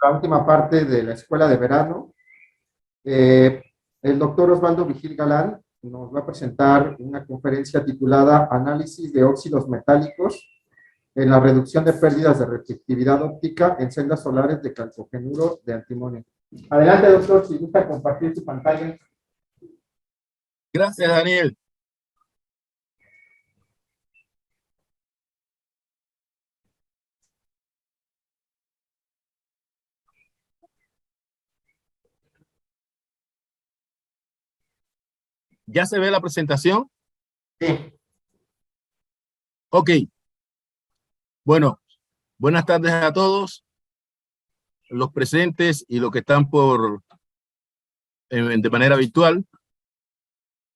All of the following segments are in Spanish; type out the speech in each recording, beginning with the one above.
la última parte de la escuela de verano. Eh, el doctor Osvaldo Vigil Galán nos va a presentar una conferencia titulada Análisis de óxidos metálicos en la reducción de pérdidas de reflectividad óptica en celdas solares de calcogenuro de antimonio. Adelante, doctor, si gusta compartir su pantalla. Gracias, Daniel. ¿Ya se ve la presentación? Sí. Ok. Bueno, buenas tardes a todos los presentes y los que están de manera virtual.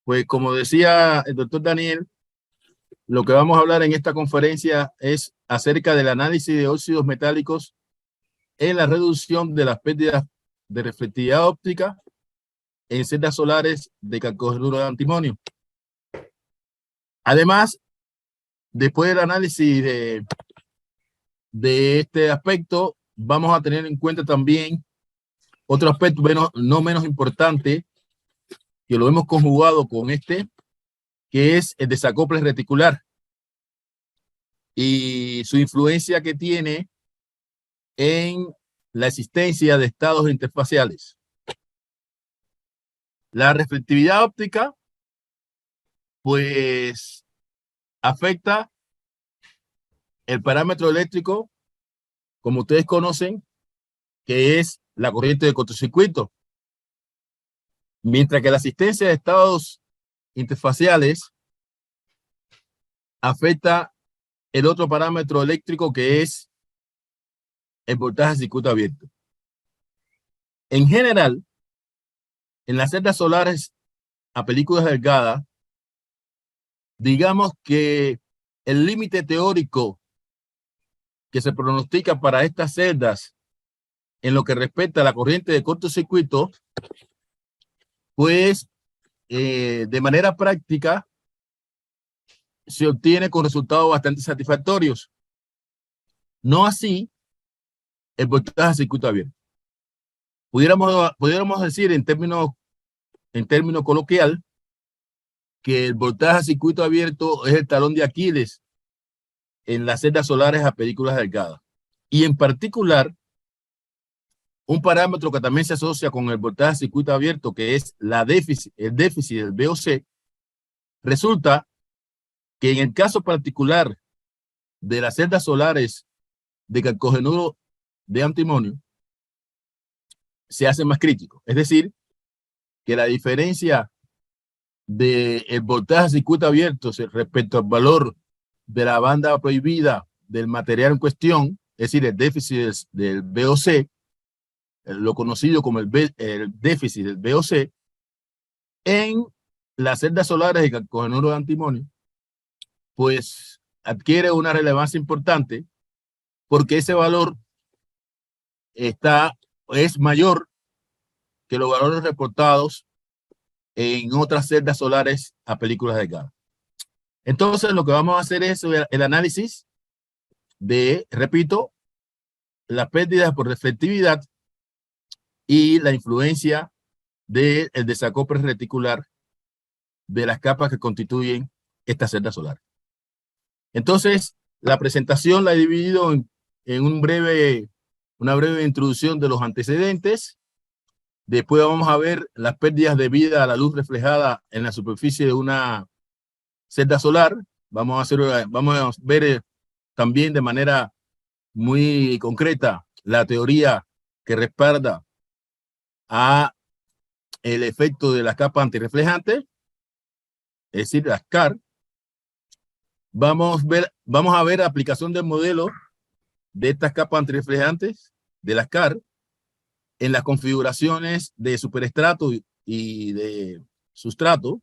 Pues como decía el doctor Daniel, lo que vamos a hablar en esta conferencia es acerca del análisis de óxidos metálicos en la reducción de las pérdidas de reflectividad óptica en celdas solares de calcogenuro de antimonio. Además, después del análisis de este aspecto, vamos a tener en cuenta también otro aspecto no menos importante, que lo hemos conjugado con que es el desacople reticular y su influencia que tiene en la existencia de estados interfaciales. La reflectividad óptica, pues, afecta el parámetro eléctrico, como ustedes conocen, que es la corriente de cortocircuito. Mientras que la asistencia de estados interfaciales afecta el otro parámetro eléctrico, que es el voltaje de circuito abierto. En general, en las celdas solares a películas delgadas, digamos que el límite teórico que se pronostica para estas celdas en lo que respecta a la corriente de cortocircuito, pues de manera práctica se obtiene con resultados bastante satisfactorios. No así el voltaje de circuito abierto. Pudiéramos decir en términos coloquial que el voltaje a circuito abierto es el talón de Aquiles en las celdas solares a películas delgadas. Y en particular, un parámetro que también se asocia con el voltaje a circuito abierto, que es el déficit del VOC, resulta que en el caso particular de las celdas solares de calcogenuro de antimonio, se hace más crítico. Es decir, que la diferencia del voltaje a circuito abierto respecto al valor de la banda prohibida del material en cuestión, es decir, el déficit del VOC, lo conocido como el déficit del VOC, en las celdas solares de calcogenuro de antimonio, pues adquiere una relevancia importante porque ese valor es mayor que los valores reportados en otras celdas solares a películas delgadas. Entonces, lo que vamos a hacer es el análisis de, repito, las pérdidas por reflectividad y la influencia del desacople reticular de las capas que constituyen esta celda solar. Entonces, la presentación la he dividido en una breve introducción de los antecedentes. Después vamos a ver las pérdidas debidas a la luz reflejada en la superficie de una celda solar. Vamos a ver también de manera muy concreta la teoría que respalda a el efecto de las capas antirreflejantes, es decir, las CAR. Vamos a ver la aplicación del modelo de estas capas antirreflejantes de las CAR en las configuraciones de superestrato y de sustrato,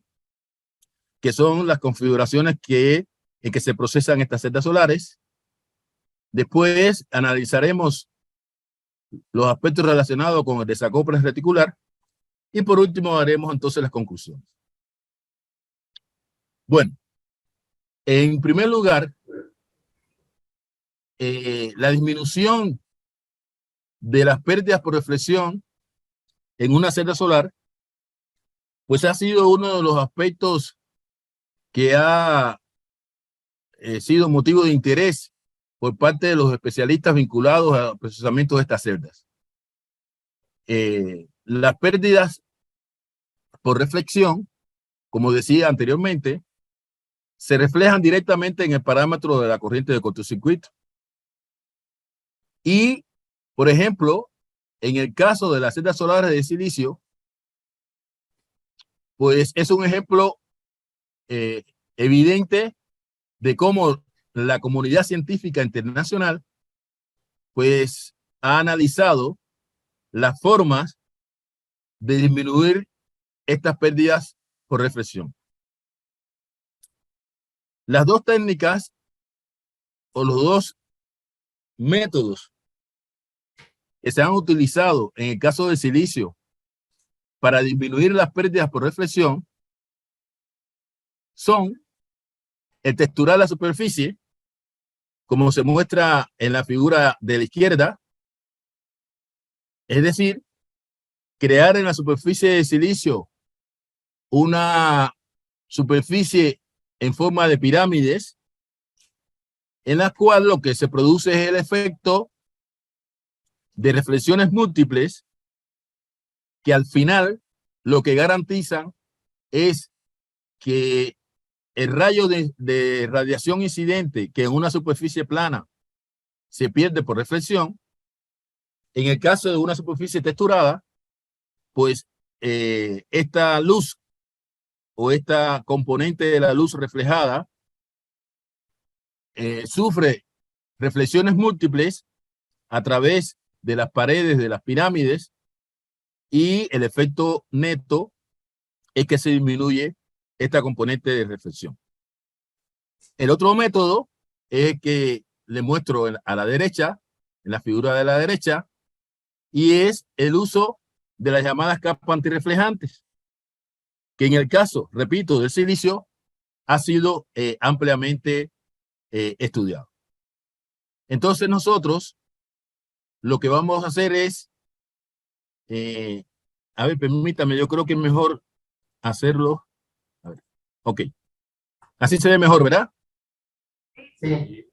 que son las configuraciones en que se procesan estas celdas solares. Después analizaremos los aspectos relacionados con el desacople reticular y por último haremos entonces las conclusiones. Bueno, en primer lugar, la disminución de las pérdidas por reflexión en una celda solar, pues ha sido uno de los aspectos que ha sido motivo de interés por parte de los especialistas vinculados al procesamiento de estas celdas. Las pérdidas por reflexión, como decía anteriormente, se reflejan directamente en el parámetro de la corriente de cortocircuito. Y, por ejemplo, en el caso de las celdas solares de silicio, pues es un ejemplo evidente de cómo la comunidad científica internacional pues ha analizado las formas de disminuir estas pérdidas por reflexión. Las dos técnicas o los dos métodos que se han utilizado en el caso del silicio para disminuir las pérdidas por reflexión son el texturar la superficie, como se muestra en la figura de la izquierda, es decir, crear en la superficie de silicio una superficie en forma de pirámides, en la cual lo que se produce es el efecto de reflexiones múltiples que al final lo que garantizan es que el rayo de radiación incidente que en una superficie plana se pierde por reflexión, en el caso de una superficie texturada, pues esta luz o esta componente de la luz reflejada sufre reflexiones múltiples a través de las paredes de las pirámides y el efecto neto es que se disminuye esta componente de reflexión. El otro método es el que le muestro a la derecha, en la figura de la derecha, y es el uso de las llamadas capas antirreflejantes, que en el caso, repito, del silicio, ha sido ampliamente estudiado. Entonces nosotros lo que vamos a hacer es, a ver, permítame, yo creo que es mejor hacerlo. A ver, ok. Así se ve mejor, ¿verdad? Sí.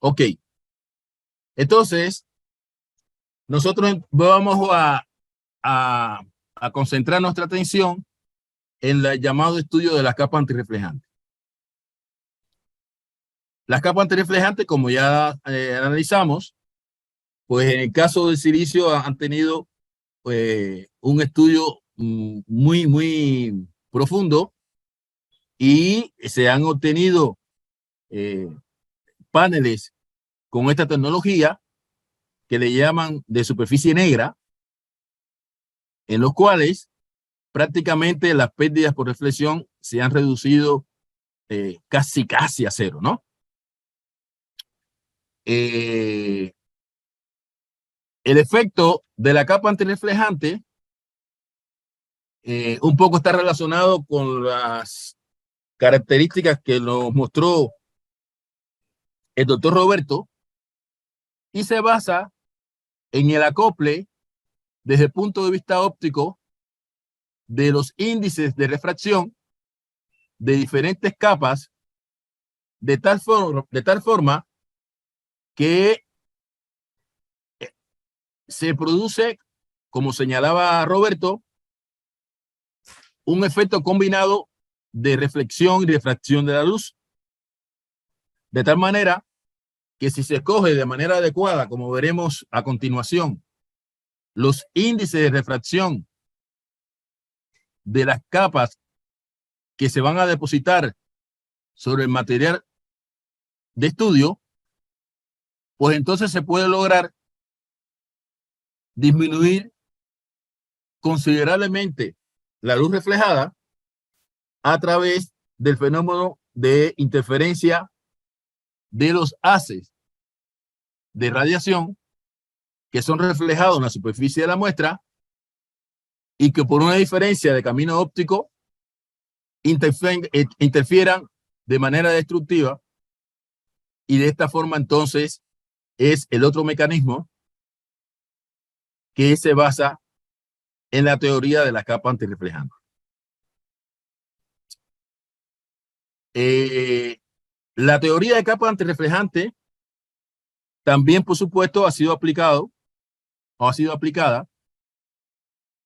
Ok. Entonces, nosotros vamos a concentrar nuestra atención en el llamado estudio de las capas antirreflejantes. Las capas antirreflejantes, como ya analizamos, pues en el caso del silicio han tenido un estudio muy profundo y se han obtenido paneles con esta tecnología que le llaman de superficie negra, en los cuales prácticamente las pérdidas por reflexión se han reducido casi a cero, ¿no? El efecto de la capa antirreflejante un poco está relacionado con las características que nos mostró el doctor Roberto y se basa en el acople desde el punto de vista óptico de los índices de refracción de diferentes capas de tal forma que se produce, como señalaba Roberto, un efecto combinado de reflexión y refracción de la luz. De tal manera que si se escoge de manera adecuada, como veremos a continuación, los índices de refracción de las capas que se van a depositar sobre el material de estudio, pues entonces se puede lograr disminuir considerablemente la luz reflejada a través del fenómeno de interferencia de los haces de radiación que son reflejados en la superficie de la muestra y que por una diferencia de camino óptico interfieran de manera destructiva, y de esta forma entonces es el otro mecanismo que se basa en la teoría de la capa antirreflejante. La teoría de capa antirreflejante también, por supuesto, ha sido aplicada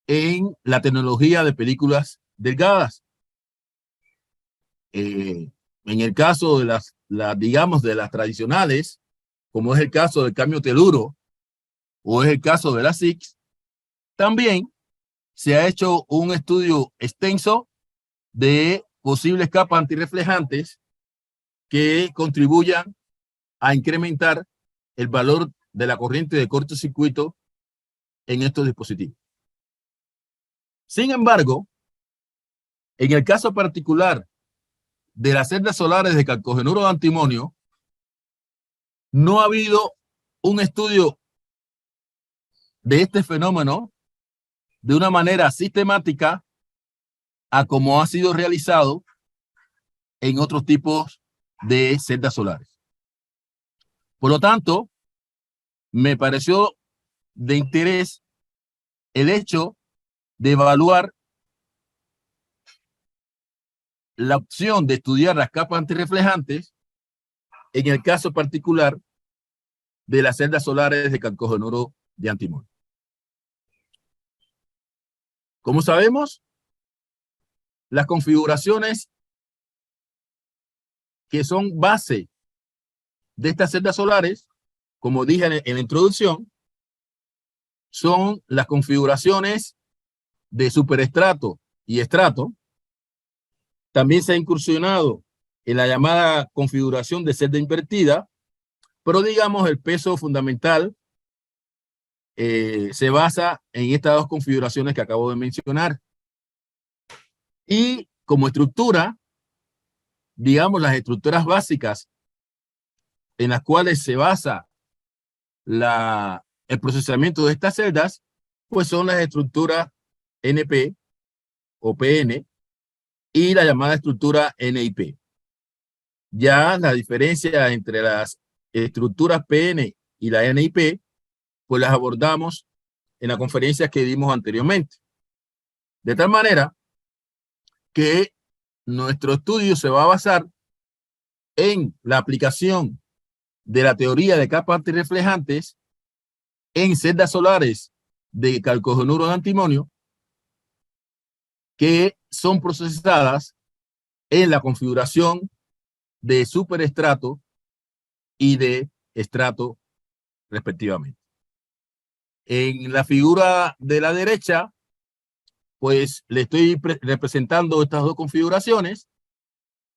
en la tecnología de películas delgadas. En el caso de digamos, de las tradicionales, como es el caso del cambio teluro o es el caso de la SIX, también se ha hecho un estudio extenso de posibles capas antirreflejantes que contribuyan a incrementar el valor de la corriente de cortocircuito en estos dispositivos. Sin embargo, en el caso particular de las celdas solares de calcogenuro de antimonio, no ha habido un estudio de este fenómeno de una manera sistemática a como ha sido realizado en otros tipos de celdas solares. Por lo tanto, me pareció de interés el hecho de evaluar la opción de estudiar las capas antirreflejantes en el caso particular de las celdas solares de calcogenuro de antimonio. Como sabemos, las configuraciones que son base de estas celdas solares, como dije en la introducción, son las configuraciones de superestrato y estrato. También se ha incursionado en la llamada configuración de celda invertida, pero digamos el peso fundamental se basa en estas dos configuraciones que acabo de mencionar. Y como estructura, digamos las estructuras básicas en las cuales se basa el procesamiento de estas celdas, pues son las estructuras NP o PN y la llamada estructura NIP. Ya la diferencia entre las estructuras PN y la NIP, pues las abordamos en la conferencia que dimos anteriormente. De tal manera que nuestro estudio se va a basar en la aplicación de la teoría de capas antirreflejantes en celdas solares de calcogenuro de antimonio que son procesadas en la configuración de superestrato y de estrato respectivamente. En la figura de la derecha, pues le estoy representando estas dos configuraciones.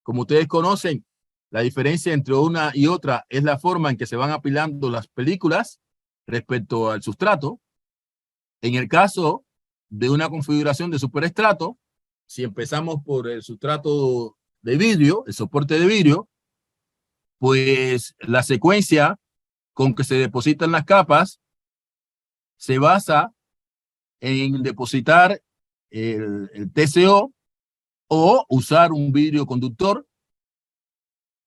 Como ustedes conocen, la diferencia entre una y otra es la forma en que se van apilando las películas respecto al sustrato. En el caso de una configuración de superestrato, si empezamos por el sustrato de vidrio, el soporte de vidrio, pues la secuencia con que se depositan las capas se basa en depositar el TCO o usar un vidrio conductor.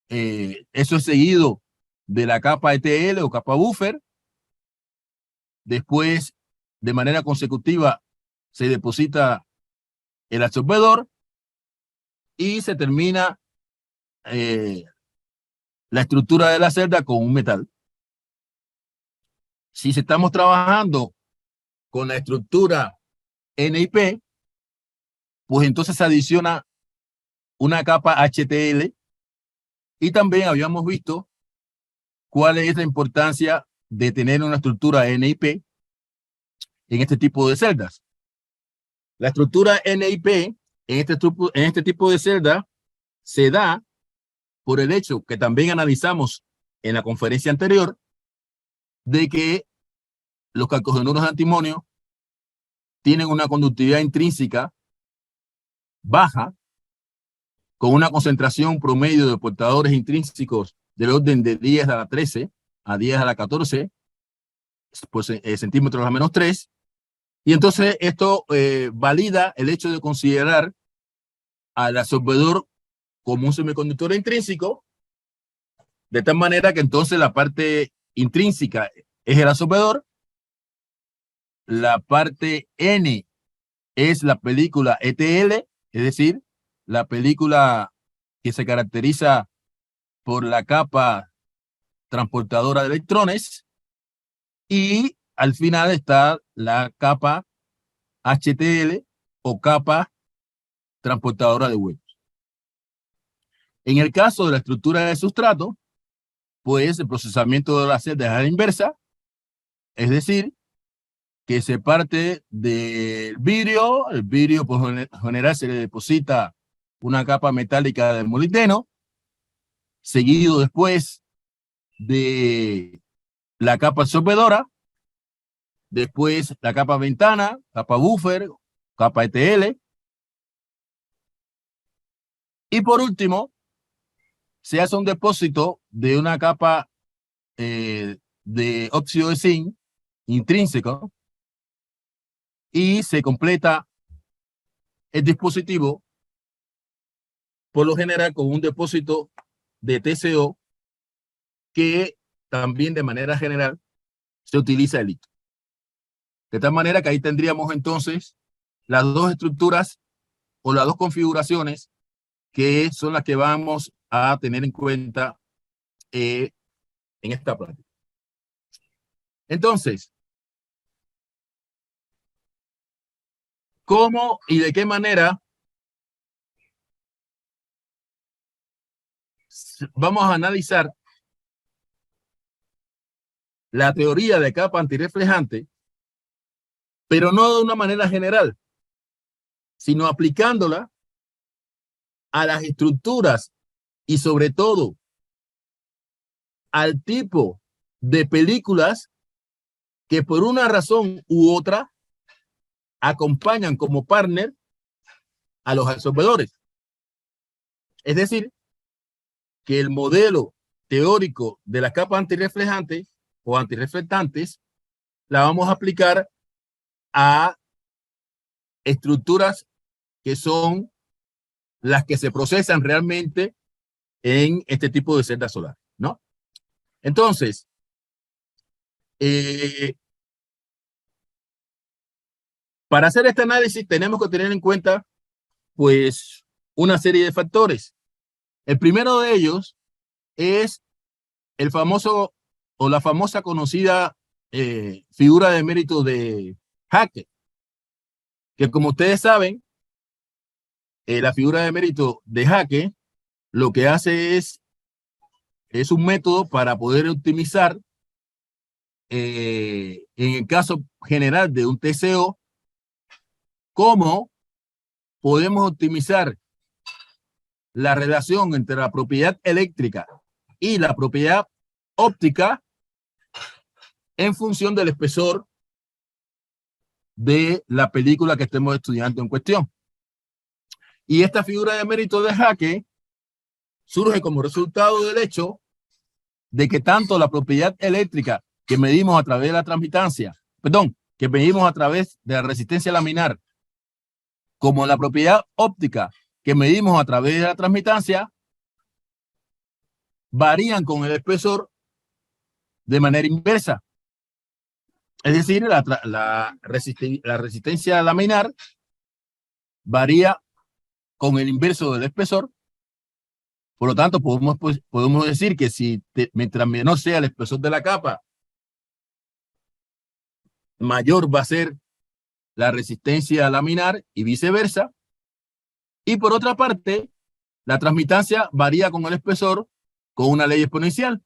Eso es seguido de la capa ETL o capa buffer. Después, de manera consecutiva, se deposita el absorbedor y se termina la estructura de la celda con un metal. Si estamos trabajando con la estructura NIP, pues entonces se adiciona una capa HTL y también habíamos visto cuál es la importancia de tener una estructura NIP en este tipo de celdas. La estructura NIP en este tipo de celda se da por el hecho que también analizamos en la conferencia anterior de que los calcogenuros de antimonio tienen una conductividad intrínseca baja, con una concentración promedio de portadores intrínsecos del orden de 10 a la 13 a 10 a la 14 pues, centímetros a menos 3. Y entonces esto valida el hecho de considerar al absorbedor como un semiconductor intrínseco, de tal manera que entonces la parte intrínseca es el absorbedor la parte N es la película ETL, es decir, la película que se caracteriza por la capa transportadora de electrones, y al final está la capa HTL o capa transportadora de huecos. En el caso de la estructura de sustrato, pues el procesamiento de la celda es a la inversa, es decir, que se parte del vidrio. El vidrio por general se le deposita una capa metálica de molibdeno, seguido después de la capa absorbedora, después la capa ventana, capa buffer, capa ETL, y por último se hace un depósito de una capa de óxido de zinc intrínseco, y se completa el dispositivo por lo general con un depósito de TCO, que también de manera general se utiliza el litio. De tal manera que ahí tendríamos entonces las dos estructuras o las dos configuraciones que son las que vamos a tener en cuenta en esta práctica. Entonces, ¿cómo y de qué manera vamos a analizar la teoría de capa antirreflejante, pero no de una manera general, sino aplicándola a las estructuras y sobre todo al tipo de películas que por una razón u otra acompañan como partner a los absorbedores? Es decir, que el modelo teórico de la capa antirreflejante o antirreflectantes la vamos a aplicar a estructuras que son las que se procesan realmente en este tipo de celdas solares, ¿no? Entonces, para hacer este análisis tenemos que tener en cuenta, pues, una serie de factores. El primero de ellos es el famoso o la famosa conocida figura de mérito de Hacke, que como ustedes saben, la figura de mérito de Hacke lo que hace es un método para poder optimizar, en el caso general de un TCO, cómo podemos optimizar la relación entre la propiedad eléctrica y la propiedad óptica en función del espesor de la película que estemos estudiando en cuestión. Y esta figura de mérito de Hacke surge como resultado del hecho de que tanto la propiedad eléctrica que medimos a través de la transmitancia, que medimos a través de la resistencia laminar, como la propiedad óptica que medimos a través de la transmitancia, varían con el espesor de manera inversa. Es decir, la resistencia laminar varía con el inverso del espesor. Por lo tanto, podemos decir que mientras menor sea el espesor de la capa, mayor va a ser la resistencia laminar y viceversa. Y por otra parte, la transmitancia varía con el espesor con una ley exponencial.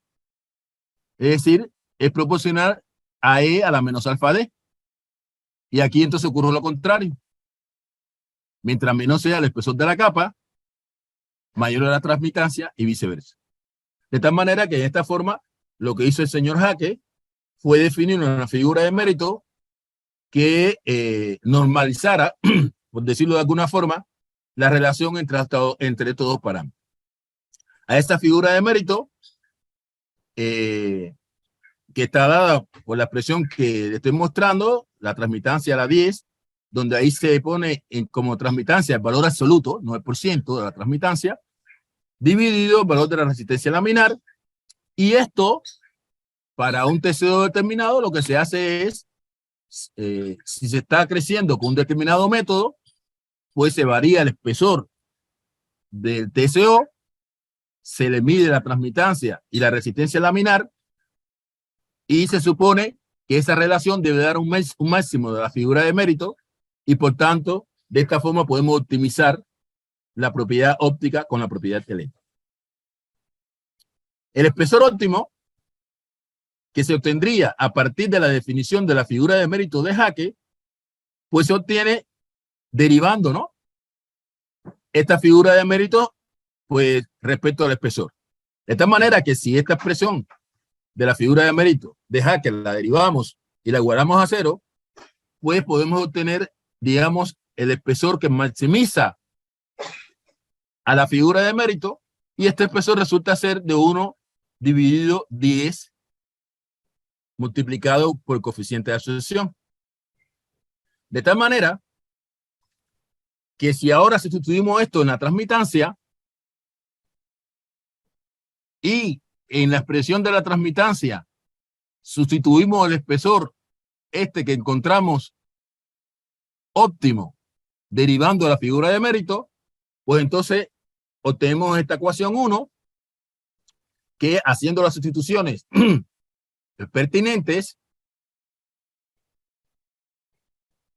Es decir, es proporcional a E a la menos alfa D. Y aquí entonces ocurre lo contrario. Mientras menor sea el espesor de la capa, mayor es la transmitancia y viceversa. De tal manera que en esta forma, lo que hizo el señor Hacke fue definir una figura de mérito que normalizara, por decirlo de alguna forma, la relación entre estos dos parámetros. A esta figura de mérito, que está dada por la expresión que le estoy mostrando, la transmitancia a la 10, donde ahí se pone como transmitancia el valor absoluto, 9% de la transmitancia, dividido el valor de la resistencia laminar. Y esto, para un TCO determinado, lo que se hace es, si se está creciendo con un determinado método, pues se varía el espesor del TSO, se le mide la transmitancia y la resistencia laminar, y se supone que esa relación debe dar un máximo de la figura de mérito, y por tanto, de esta forma podemos optimizar la propiedad óptica con la propiedad eléctrica. El espesor óptimo, que se obtendría a partir de la definición de la figura de mérito de Hacke, pues se obtiene derivando, ¿no?, esta figura de mérito, pues, respecto al espesor. De tal manera que si esta expresión de la figura de mérito de Hacke la derivamos y la igualamos a 0, pues podemos obtener, digamos, el espesor que maximiza a la figura de mérito, y este espesor resulta ser de 1 dividido 10 multiplicado por el coeficiente de asociación. De tal manera que si ahora sustituimos esto en la transmitancia y en la expresión de la transmitancia sustituimos el espesor que encontramos óptimo derivando la figura de mérito, pues entonces obtenemos esta ecuación 1, que haciendo las sustituciones pertinentes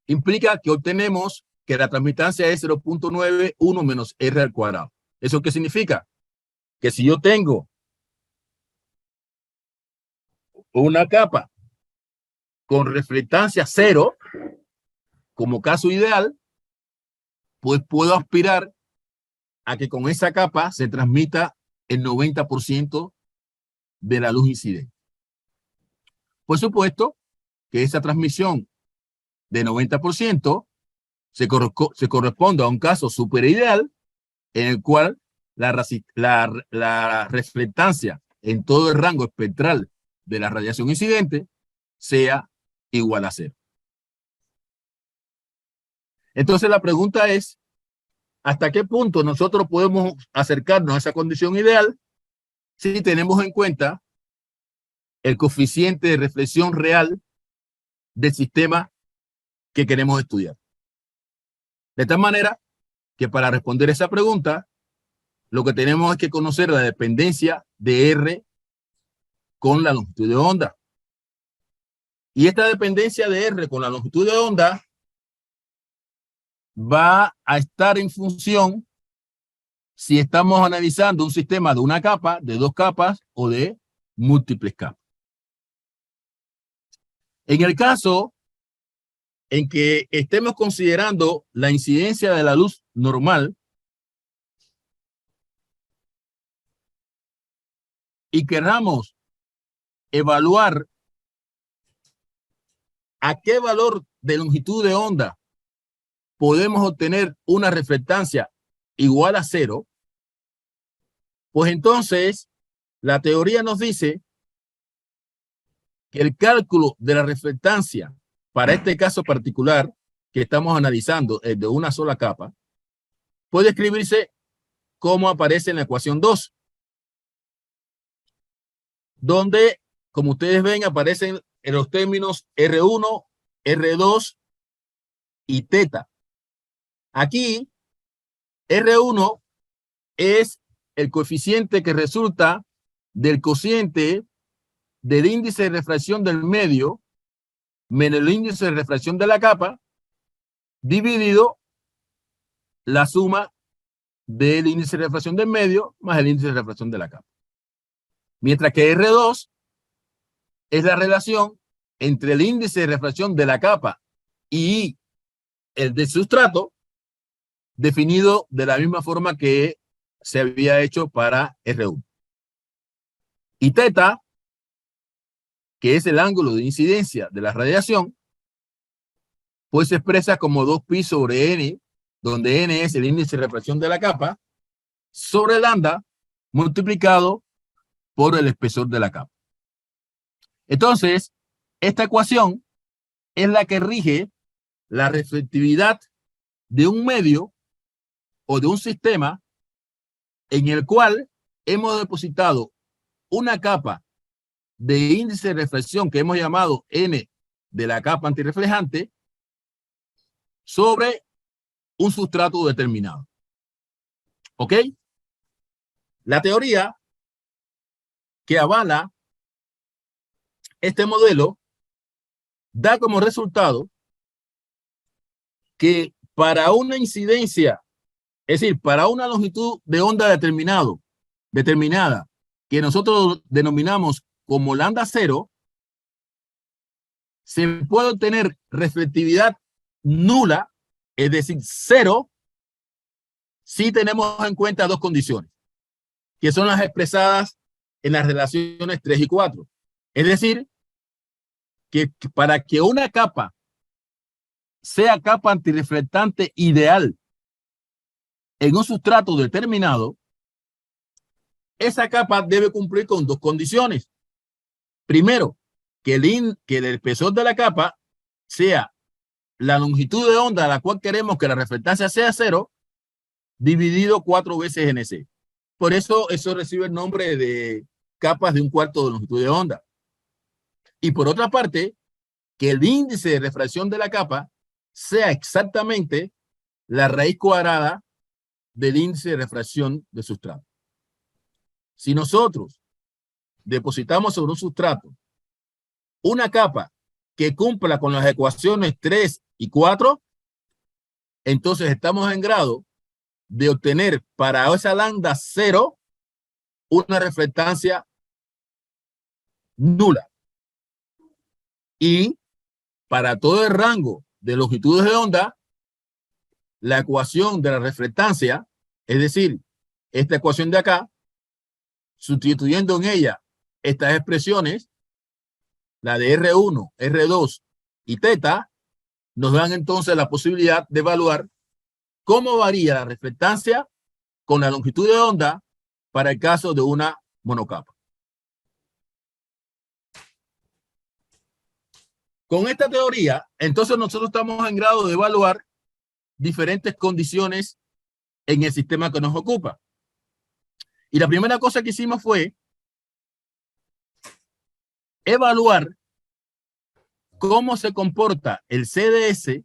implica que obtenemos que la transmitancia es 0.91 menos R al cuadrado. ¿Eso qué significa? Que si yo tengo una capa con reflectancia 0, como caso ideal, pues puedo aspirar a que con esa capa se transmita el 90% de la luz incidente. Por supuesto que esa transmisión de 90% se corresponde a un caso super ideal en el cual la reflectancia en todo el rango espectral de la radiación incidente sea igual a 0. Entonces la pregunta es, ¿hasta qué punto nosotros podemos acercarnos a esa condición ideal si tenemos en cuenta el coeficiente de reflexión real del sistema que queremos estudiar? De tal manera que para responder esa pregunta, lo que tenemos es que conocer la dependencia de R con la longitud de onda. Y esta dependencia de R con la longitud de onda va a estar en función si estamos analizando un sistema de una capa, de 2 capas o de múltiples capas. En el caso en que estemos considerando la incidencia de la luz normal y queramos evaluar a qué valor de longitud de onda podemos obtener una reflectancia igual a 0, pues entonces la teoría nos dice que el cálculo de la reflectancia para este caso particular que estamos analizando, el de una sola capa, puede escribirse como aparece en la ecuación 2, donde, como ustedes ven, aparecen en los términos R1, R2 y teta. Aquí, R1 es el coeficiente que resulta del cociente del índice de refracción del medio menos el índice de refracción de la capa dividido la suma del índice de refracción del medio más el índice de refracción de la capa. Mientras que R2 es la relación entre el índice de refracción de la capa y el del sustrato, definido de la misma forma que se había hecho para R1. Y teta, que es el ángulo de incidencia de la radiación, pues se expresa como 2pi sobre n, donde n es el índice de refracción de la capa, sobre lambda multiplicado por el espesor de la capa. Entonces, esta ecuación es la que rige la reflectividad de un medio o de un sistema en el cual hemos depositado una capa de índice de reflexión que hemos llamado n de la capa antirreflejante sobre un sustrato determinado. ¿Ok? La teoría que avala este modelo da como resultado que para una incidencia, es decir, para una longitud de onda determinada, que nosotros denominamos como lambda cero, se puede obtener reflectividad nula, es decir, cero, si tenemos en cuenta dos condiciones, que son las expresadas en las relaciones 3 y 4. Es decir, que para que una capa sea capa antirreflectante ideal en un sustrato determinado, esa capa debe cumplir con dos condiciones. Primero, que el espesor de la capa sea la longitud de onda a la cual queremos que la reflectancia sea cero, dividido 4 veces NC. Por eso recibe el nombre de capas de un cuarto de longitud de onda. Y por otra parte, que el índice de refracción de la capa sea exactamente la raíz cuadrada del índice de refracción del sustrato. Si nosotros depositamos sobre un sustrato una capa que cumpla con las ecuaciones 3 y 4, entonces estamos en grado de obtener para esa lambda cero una reflectancia nula. Y para todo el rango de longitudes de onda, la ecuación de la reflectancia, es decir, esta ecuación de acá, sustituyendo en ella estas expresiones, la de R1, R2 y teta, nos dan entonces la posibilidad de evaluar cómo varía la reflectancia con la longitud de onda para el caso de una monocapa. Con esta teoría, entonces nosotros estamos en grado de evaluar diferentes condiciones en el sistema que nos ocupa. Y la primera cosa que hicimos fue evaluar cómo se comporta el CDS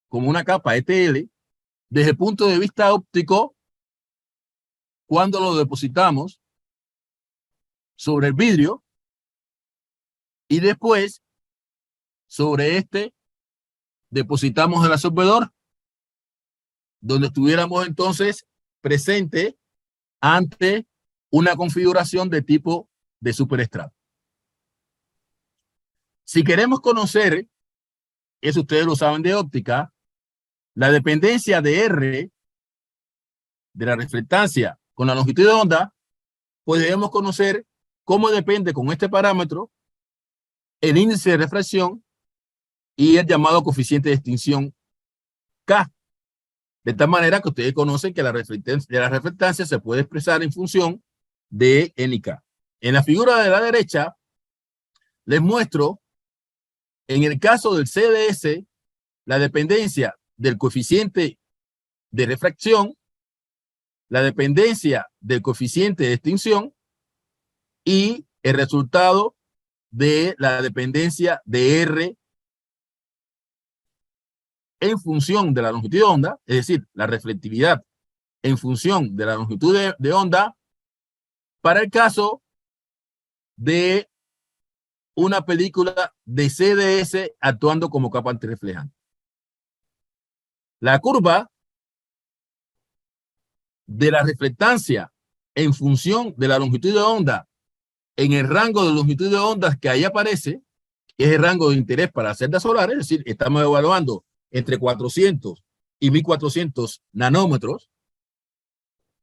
como una capa ETL desde el punto de vista óptico cuando lo depositamos sobre el vidrio y después sobre este depositamos el absorbedor, donde estuviéramos entonces presente ante una configuración de tipo de superestrato. Si queremos conocer, eso ustedes lo saben de óptica, la dependencia de R de la reflectancia con la longitud de onda, pues debemos conocer cómo depende con este parámetro el índice de refracción y el llamado coeficiente de extinción K. De tal manera que ustedes conocen que la reflectancia se puede expresar en función de N y K. En la figura de la derecha les muestro, en el caso del CDS, la dependencia del coeficiente de refracción, la dependencia del coeficiente de extinción y el resultado de la dependencia de R en función de la longitud de onda, es decir, la reflectividad en función de la longitud de onda para el caso de una película de CDS actuando como capa antirreflejante. La curva de la reflectancia en función de la longitud de onda en el rango de longitud de ondas que ahí aparece, que es el rango de interés para celdas solares, es decir, estamos evaluando entre 400 y 1400 nanómetros,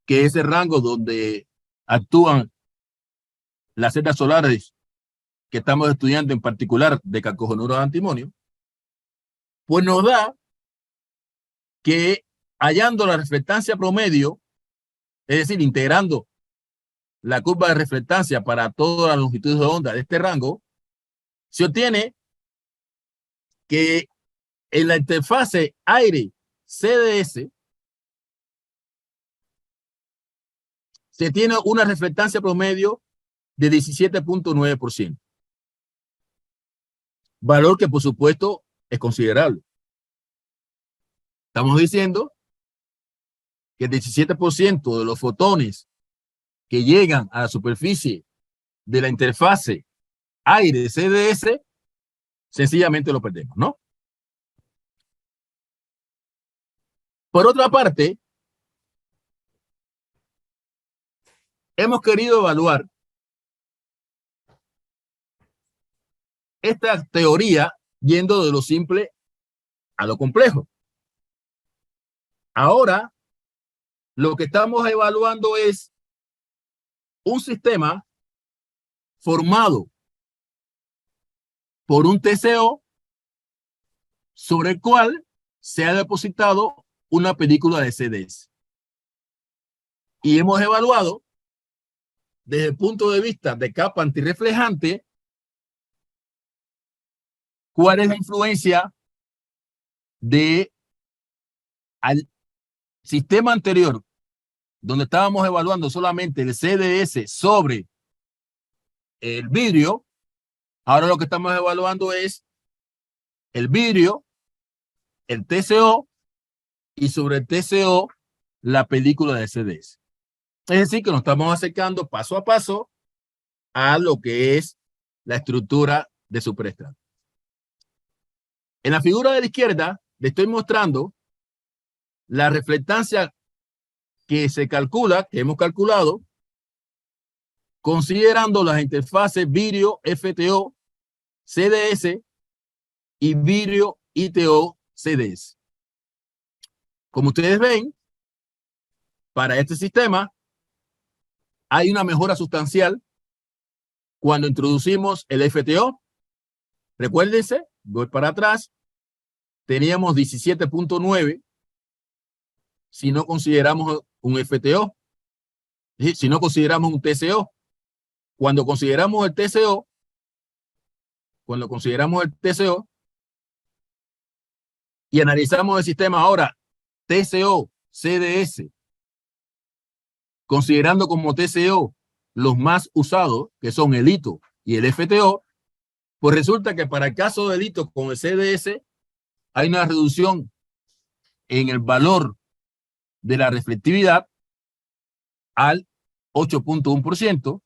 que es el rango donde actúan las celdas solares que estamos estudiando, en particular de calcogenuro de antimonio, pues nos da que hallando la reflectancia promedio, es decir, integrando la curva de reflectancia para todas las longitudes de onda de este rango, se obtiene que en la interfase aire-CDS se tiene una reflectancia promedio de 17.9%. valor que por supuesto es considerable. Estamos diciendo que el 17% de los fotones que llegan a la superficie de la interfase aire CDS, sencillamente lo perdemos, ¿no? Por otra parte, hemos querido evaluar esta teoría yendo de lo simple a lo complejo. Ahora, lo que estamos evaluando es un sistema formado por un TCO sobre el cual se ha depositado una película de CDS. Y hemos evaluado desde el punto de vista de capa antirreflejante cuál es la influencia de al sistema anterior, donde estábamos evaluando solamente el CDS sobre el vidrio. Ahora lo que estamos evaluando es el vidrio, el TCO y sobre el TCO la película de CDS. Es decir, que nos estamos acercando paso a paso a lo que es la estructura de superestrato. En la figura de la izquierda le estoy mostrando la reflectancia que se calcula, que hemos calculado, considerando las interfaces vidrio FTO CDS y vidrio ITO CDS. Como ustedes ven, para este sistema hay una mejora sustancial cuando introducimos el FTO. Recuérdense, voy para atrás, teníamos 17.9 si no consideramos un FTO, si no consideramos un TCO. Cuando consideramos el TCO, y analizamos el sistema ahora TCO, CDS, considerando como TCO los más usados, que son el ITO y el FTO, pues resulta que para el caso del ITO con el CDS hay una reducción en el valor de la reflectividad al 8.1%,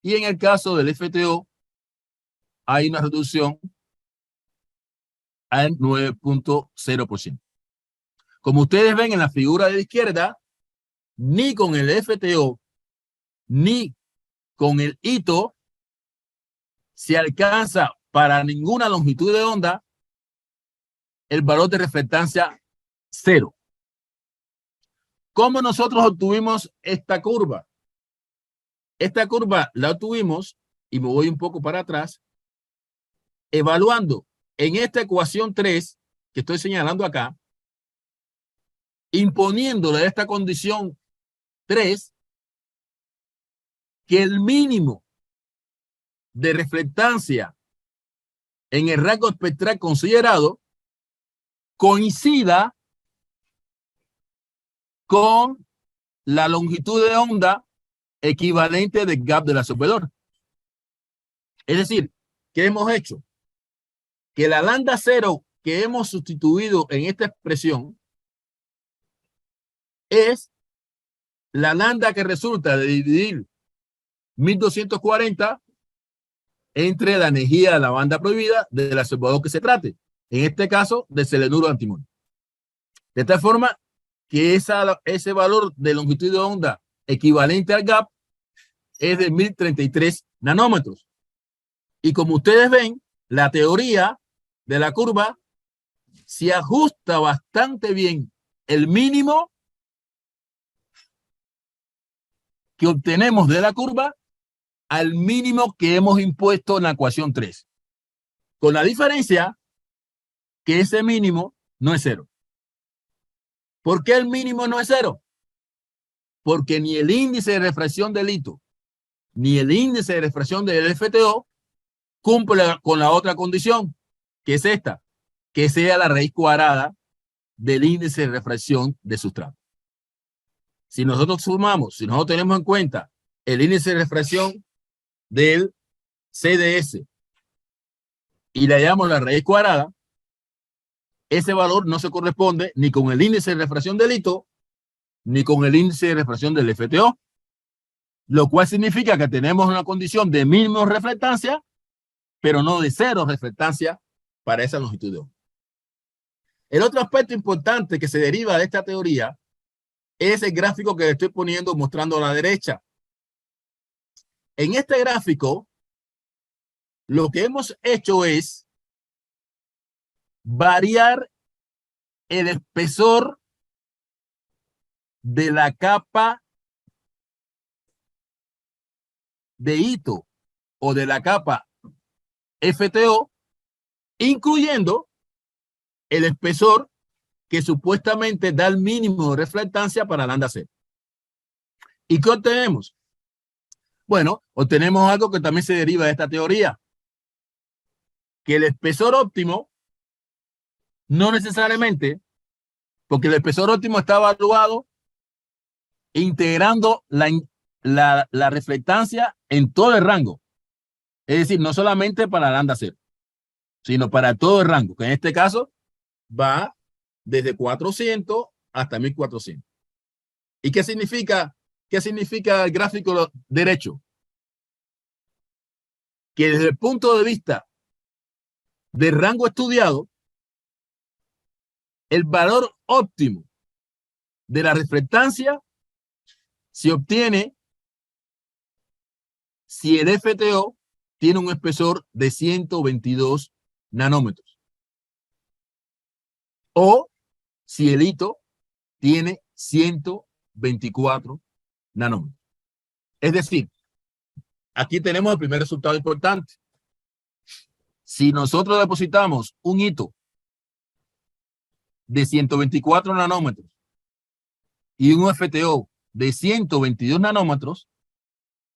y en el caso del FTO hay una reducción al 9.0%. Como ustedes ven en la figura de la izquierda, ni con el FTO ni con el ITO se alcanza para ninguna longitud de onda el valor de reflectancia 0. ¿Cómo nosotros obtuvimos esta curva? Esta curva la obtuvimos, y me voy un poco para atrás, evaluando en esta ecuación 3 que estoy señalando acá, imponiéndole esta condición 3, que el mínimo de reflectancia en el rango espectral considerado coincida con la longitud de onda equivalente del gap del absorbedor. Es decir, ¿qué hemos hecho? Que la lambda 0 que hemos sustituido en esta expresión es la lambda que resulta de dividir 1240 entre la energía de la banda prohibida del absorbedor que se trate, en este caso del selenuro antimonio. De tal forma que ese valor de longitud de onda equivalente al gap es de 1033 nanómetros. Y como ustedes ven, la teoría de la curva se ajusta bastante bien el mínimo que obtenemos de la curva al mínimo que hemos impuesto en la ecuación 3. Con la diferencia que ese mínimo no es 0. ¿Por qué el mínimo no es 0? Porque ni el índice de refracción del ITO ni el índice de refracción del FTO cumple con la otra condición, que es esta, que sea la raíz cuadrada del índice de refracción de sustrato. Si nosotros sumamos, si nosotros tenemos en cuenta el índice de refracción del CDS y le hallamos la raíz cuadrada, ese valor no se corresponde ni con el índice de refracción del hito, ni con el índice de refracción del FTO, lo cual significa que tenemos una condición de mínimo reflectancia, pero no de cero reflectancia para esa longitud de onda. El otro aspecto importante que se deriva de esta teoría es el gráfico que le estoy poniendo mostrando a la derecha. En este gráfico, lo que hemos hecho es variar el espesor de la capa de hito o de la capa FTO, incluyendo el espesor que supuestamente da el mínimo de reflectancia para lambda C. ¿Y qué obtenemos? Bueno, obtenemos algo que también se deriva de esta teoría, que el espesor óptimo no necesariamente, porque el espesor óptimo está evaluado integrando la reflectancia en todo el rango. Es decir, no solamente para lambda cero, sino para todo el rango, que en este caso va desde 400 hasta 1400. ¿Y qué significa el gráfico derecho? Que desde el punto de vista del rango estudiado, el valor óptimo de la reflectancia se obtiene si el FTO tiene un espesor de 122 nanómetros o si el hito tiene 124 nanómetros. Es decir, aquí tenemos el primer resultado importante. Si nosotros depositamos un hito de 124 nanómetros y un FTO de 122 nanómetros,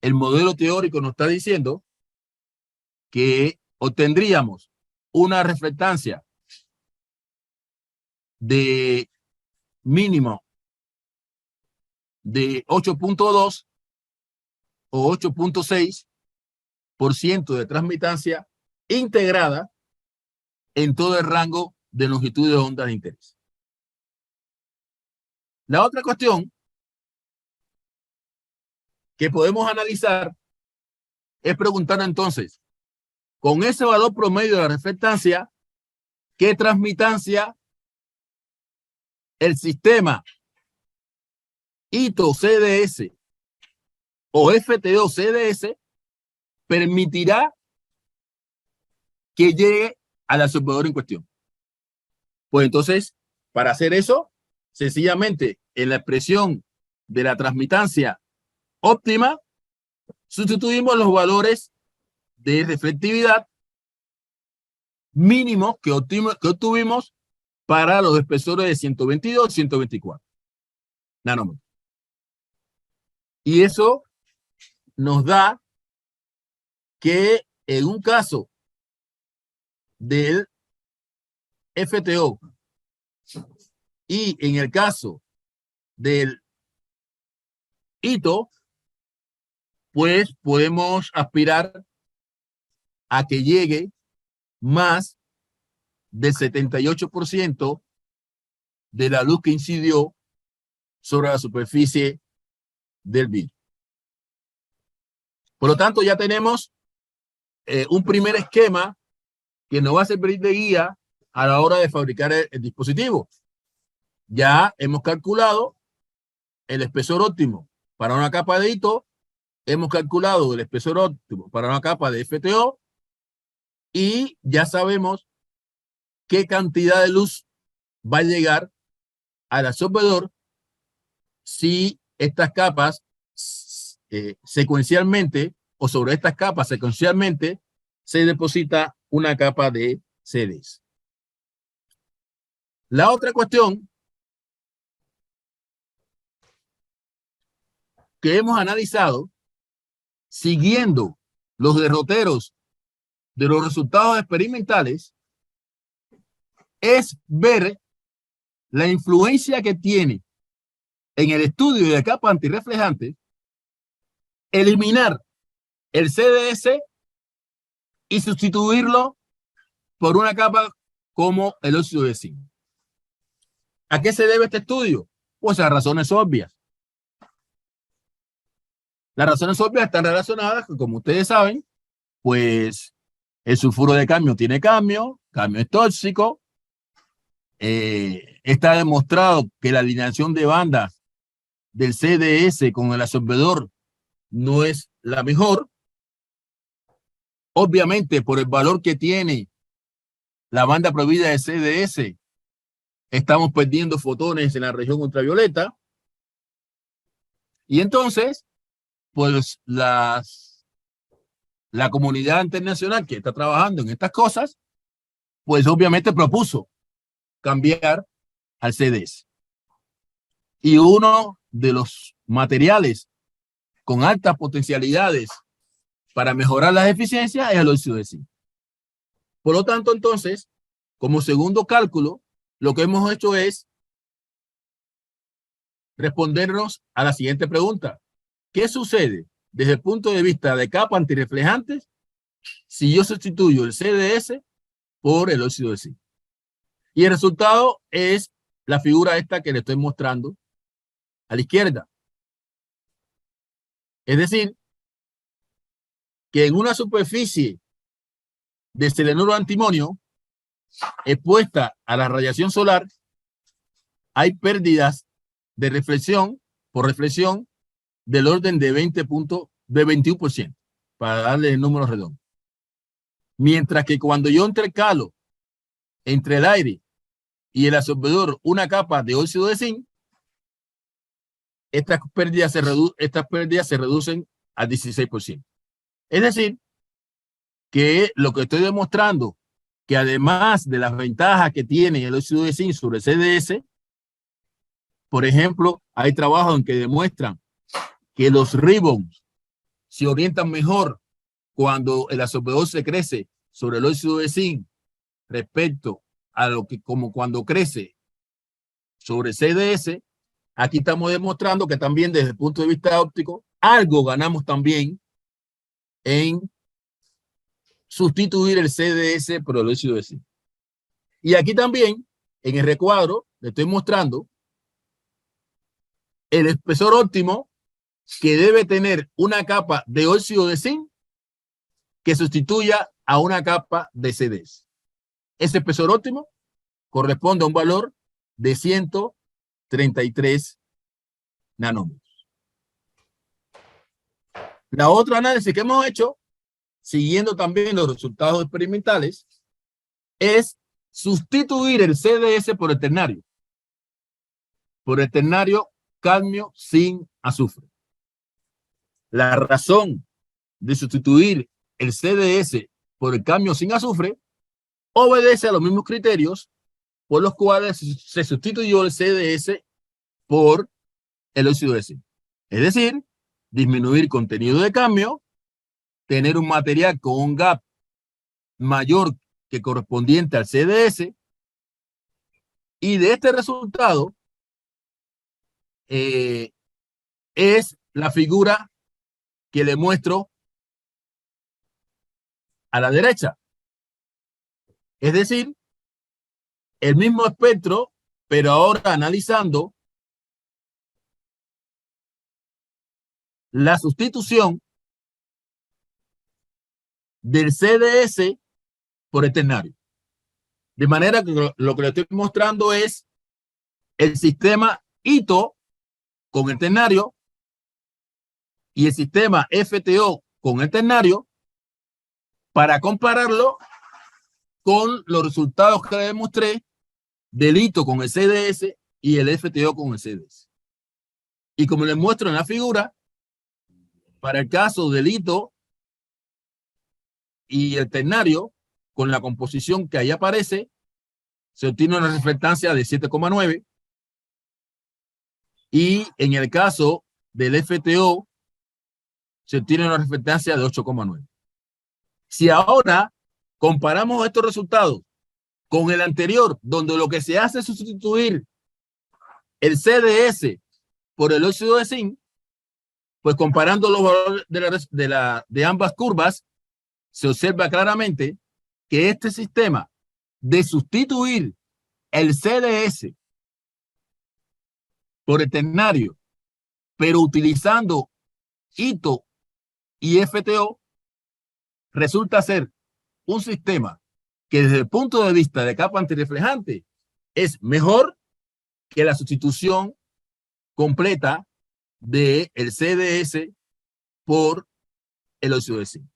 el modelo teórico nos está diciendo que obtendríamos una reflectancia de mínimo de 8.2 o 8.6% de transmitancia integrada en todo el rango de longitud de onda de interés. La otra cuestión que podemos analizar es preguntar entonces, con ese valor promedio de la reflectancia, ¿qué transmitancia el sistema hito CDS o FTO CDS permitirá que llegue al absorbedor en cuestión? Pues entonces, para hacer eso, sencillamente en la expresión de la transmitancia óptima, sustituimos los valores de reflectividad mínimos que obtuvimos para los espesores de 122 y 124 nanómetros. Y eso nos da que en un caso del FTO y en el caso del hito, pues podemos aspirar a que llegue más del 78% de la luz que incidió sobre la superficie del vidrio. Por lo tanto, ya tenemos un primer esquema que nos va a servir de guía a la hora de fabricar el dispositivo. Ya hemos calculado el espesor óptimo para una capa de hito, hemos calculado el espesor óptimo para una capa de FTO y ya sabemos qué cantidad de luz va a llegar al absorbedor si estas capas secuencialmente o sobre estas capas secuencialmente se deposita una capa de CDS. La otra cuestión que hemos analizado siguiendo los derroteros de los resultados experimentales es ver la influencia que tiene en el estudio de capas antirreflejantes eliminar el CDS y sustituirlo por una capa como el óxido de zinc. ¿A qué se debe este estudio? Pues a razones obvias. Las razones obvias están relacionadas, como ustedes saben, pues el sulfuro de cadmio tiene cadmio es tóxico. Está demostrado que la alineación de bandas del CDS con el absorbedor no es la mejor. Obviamente, por el valor que tiene la banda prohibida de CDS, estamos perdiendo fotones en la región ultravioleta. Y entonces, pues la comunidad internacional que está trabajando en estas cosas, pues obviamente propuso cambiar al CDS. Y uno de los materiales con altas potencialidades para mejorar las eficiencias es el óxido de zinc. Por lo tanto, entonces, como segundo cálculo, lo que hemos hecho es respondernos a la siguiente pregunta. ¿Qué sucede desde el punto de vista de capas antirreflejantes si yo sustituyo el CDS por el óxido de zinc? Y el resultado es la figura esta que le estoy mostrando a la izquierda. Es decir, que en una superficie de selenuro antimonio expuesta a la radiación solar hay pérdidas de reflexión por reflexión del orden de 21%, para darle el número redondo. Mientras que cuando yo intercalo entre el aire y el absorbedor una capa de óxido de zinc, estas pérdidas se reducen al 16%. Es decir, que lo que estoy demostrando, que además de las ventajas que tiene el óxido de zinc sobre el CDS, por ejemplo, hay trabajos en que demuestran que los ribbons se orientan mejor cuando el absorbedor se crece sobre el óxido de zinc respecto a lo que como cuando crece sobre CDS. Aquí estamos demostrando que también desde el punto de vista óptico algo ganamos también en sustituir el CDS por el óxido de zinc. Y aquí también en el recuadro le estoy mostrando el espesor óptimo que debe tener una capa de óxido de zinc que sustituya a una capa de CDS. Ese espesor óptimo corresponde a un valor de 133 nanómetros. La otra análisis que hemos hecho, siguiendo también los resultados experimentales, es sustituir el CDS por el ternario. Por el ternario cadmio sin azufre. La razón de sustituir el CDS por el cadmio sin azufre obedece a los mismos criterios por los cuales se sustituyó el CDS por el óxido de zinc. Es decir, disminuir contenido de cadmio, tener un material con un gap mayor que correspondiente al CDS, y de este resultado es la figura que le muestro a la derecha. Es decir, el mismo espectro, pero ahora analizando la sustitución del CDS por el ternario. De manera que lo que le estoy mostrando es el sistema ITO con el ternario y el sistema FTO con el ternario para compararlo con los resultados que le demostré del ITO con el CDS y el FTO con el CDS. Y como les muestro en la figura, para el caso del ITO y el ternario, con la composición que ahí aparece, se obtiene una reflectancia de 7,9. Y en el caso del FTO, se obtiene una reflectancia de 8,9. Si ahora comparamos estos resultados con el anterior, donde lo que se hace es sustituir el CDS por el óxido de zinc, pues comparando los valores de ambas curvas, se observa claramente que este sistema de sustituir el CDS por el ternario, pero utilizando ITO y FTO, resulta ser un sistema que desde el punto de vista de capa antirreflejante es mejor que la sustitución completa del CDS por el óxido de zinc.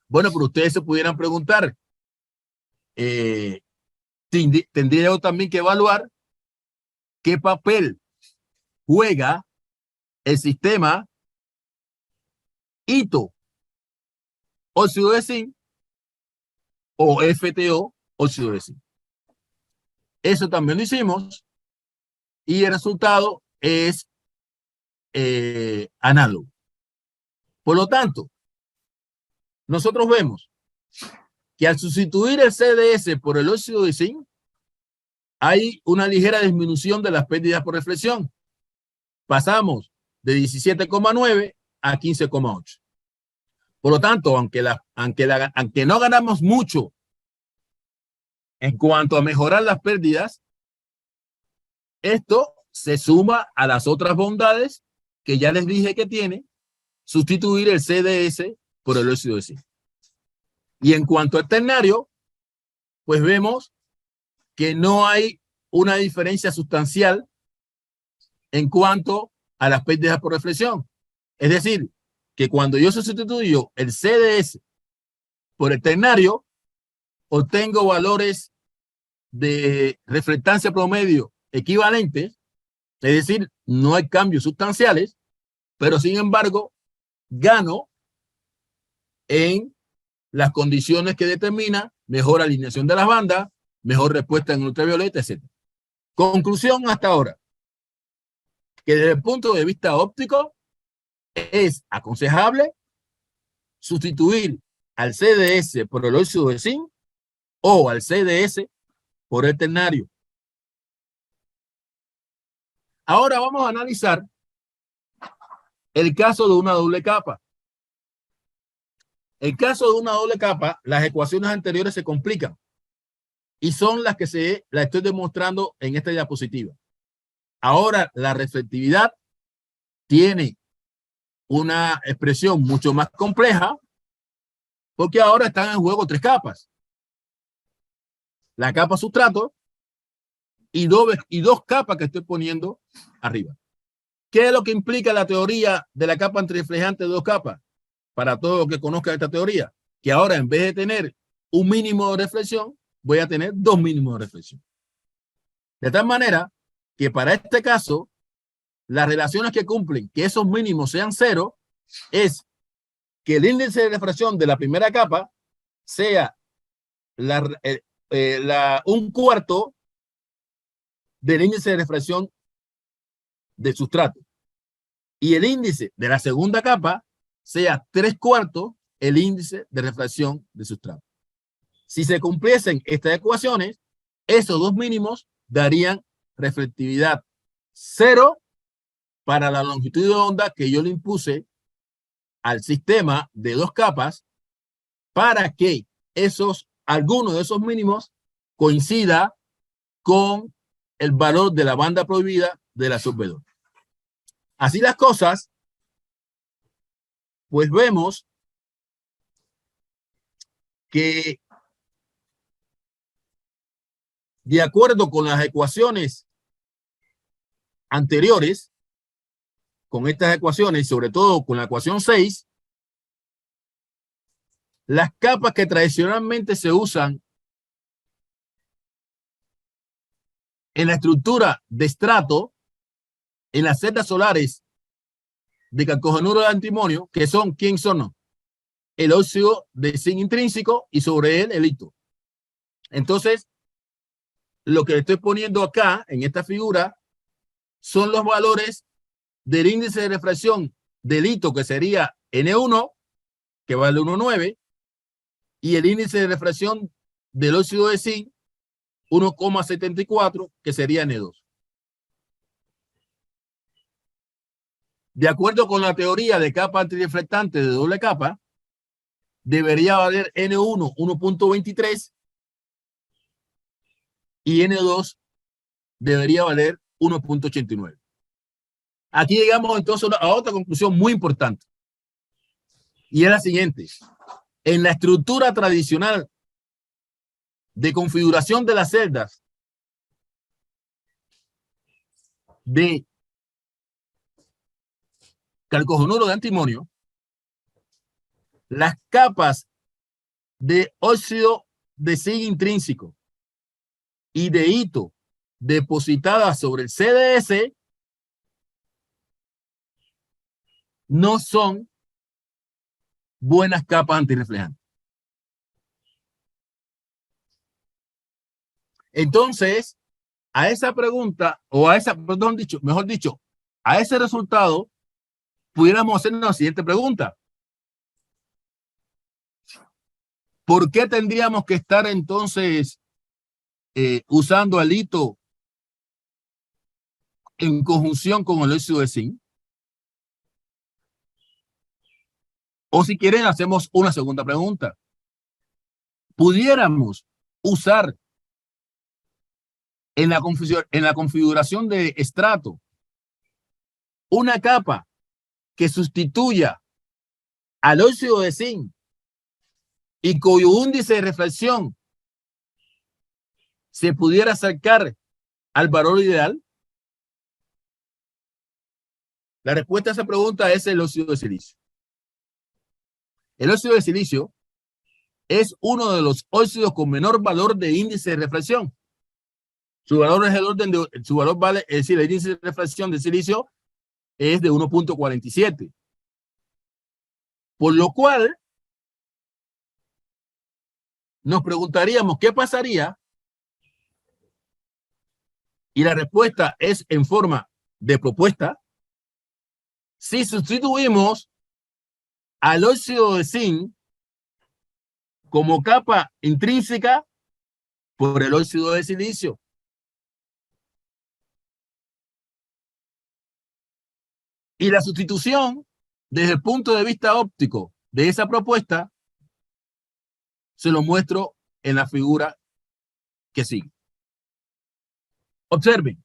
Bueno, pero ustedes se pudieran preguntar, tendría yo también que evaluar qué papel juega el sistema ITO óxido de zinc o FTO óxido de zinc. Eso también lo hicimos y el resultado es análogo. Por lo tanto, nosotros vemos que al sustituir el CDS por el óxido de zinc, hay una ligera disminución de las pérdidas por reflexión. Pasamos de 17,9 a 15,8. Por lo tanto, aunque no ganamos mucho en cuanto a mejorar las pérdidas, esto se suma a las otras bondades que ya les dije que tiene sustituir el CDS por el óxido de zinc. Y en cuanto al ternario, pues vemos que no hay una diferencia sustancial en cuanto a las pérdidas por reflexión. Es decir, que cuando yo sustituyo el CDS por el ternario, obtengo valores de reflectancia promedio equivalentes, es decir, no hay cambios sustanciales, pero sin embargo, gano en las condiciones que determina mejor alineación de las bandas, mejor respuesta en ultravioleta, etc. Conclusión hasta ahora, que desde el punto de vista óptico es aconsejable sustituir al CDS por el óxido de zinc o al CDS por el ternario. Ahora vamos a analizar el caso de una doble capa. En caso de una doble capa, las ecuaciones anteriores se complican y son las que la estoy demostrando en esta diapositiva. Ahora la reflectividad tiene una expresión mucho más compleja porque ahora están en juego tres capas. La capa sustrato y dos capas que estoy poniendo arriba. ¿Qué es lo que implica la teoría de la capa antirreflejante de dos capas? Para todo lo que conozca esta teoría, que ahora en vez de tener un mínimo de reflexión, voy a tener dos mínimos de reflexión. De tal manera que para este caso, las relaciones que cumplen que esos mínimos sean cero es que el índice de refracción de la primera capa sea un cuarto del índice de refracción del sustrato y el índice de la segunda capa sea 3/4 el índice de refracción del sustrato. Si se cumpliesen estas ecuaciones, esos dos mínimos darían reflectividad 0 para la longitud de onda que yo le impuse al sistema de dos capas para que alguno de esos mínimos coincida con el valor de la banda prohibida de la sub-B2. Así las cosas, pues vemos que de acuerdo con las ecuaciones anteriores, con estas ecuaciones y sobre todo con la ecuación 6, las capas que tradicionalmente se usan en la estructura de estrato, en las celdas solares de calcogenuro de antimonio, que son, ¿quién son? El óxido de zinc intrínseco y sobre él el ITO. Entonces, lo que estoy poniendo acá en esta figura son los valores del índice de refracción del ITO, que sería N1, que vale 1,9, y el índice de refracción del óxido de zinc, 1,74, que sería N2. De acuerdo con la teoría de capa antirreflectante de doble capa, debería valer N1 1.23 y N2 debería valer 1.89. Aquí llegamos entonces a otra conclusión muy importante. Y es la siguiente. En la estructura tradicional de configuración de las celdas de calcojonuro de antimonio, las capas de óxido de zinc intrínseco y de hito depositadas sobre el CDS no son buenas capas antirreflejantes. Entonces, a esa pregunta, o a esa, perdón, mejor dicho, a ese resultado, pudiéramos hacer la siguiente pregunta. ¿Por qué tendríamos que estar entonces usando el hito en conjunción con el óxido de zinc? O si quieren, hacemos una segunda pregunta. ¿Pudiéramos usar en la configuración de estrato una capa que sustituya al óxido de zinc y cuyo índice de reflexión se pudiera acercar al valor ideal? La respuesta a esa pregunta es el óxido de silicio. El óxido de silicio es uno de los óxidos con menor valor de índice de reflexión. Su valor es el orden de, su valor vale, es decir, el índice de reflexión de silicio es de 1.47. Por lo cual, nos preguntaríamos qué pasaría, y la respuesta es en forma de propuesta, si sustituimos al óxido de zinc como capa intrínseca por el óxido de silicio. Y la sustitución, desde el punto de vista óptico de esa propuesta, se lo muestro en la figura que sigue. Observen.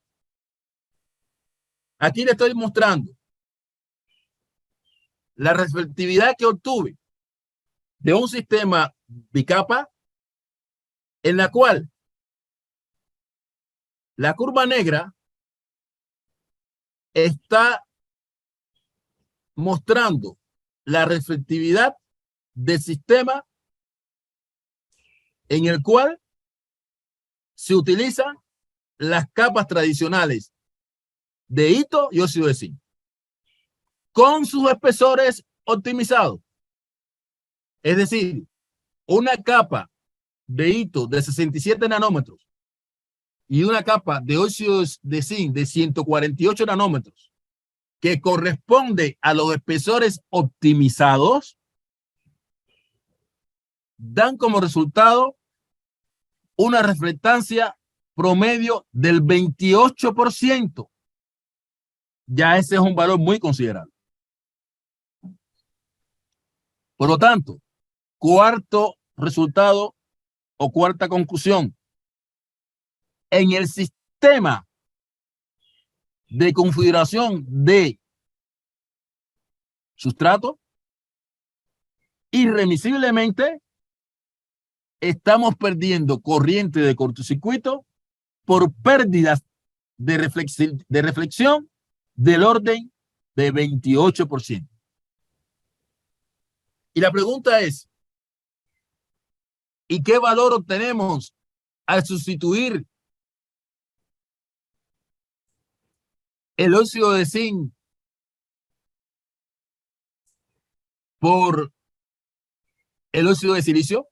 Aquí le estoy mostrando la reflectividad que obtuve de un sistema bicapa en la cual la curva negra está mostrando la reflectividad del sistema en el cual se utilizan las capas tradicionales de hito y óxido de zinc con sus espesores optimizados. Es decir, una capa de hito de 67 nanómetros y una capa de óxido de zinc de 148 nanómetros que corresponde a los espesores optimizados, dan como resultado una reflectancia promedio del 28%. Ya ese es un valor muy considerable. Por lo tanto, cuarto resultado o cuarta conclusión. En el sistema de configuración de sustrato, irremisiblemente estamos perdiendo corriente de cortocircuito por pérdidas de reflexión del orden de 28%. Y la pregunta es, ¿y qué valor obtenemos al sustituir el óxido de zinc por el óxido de silicio?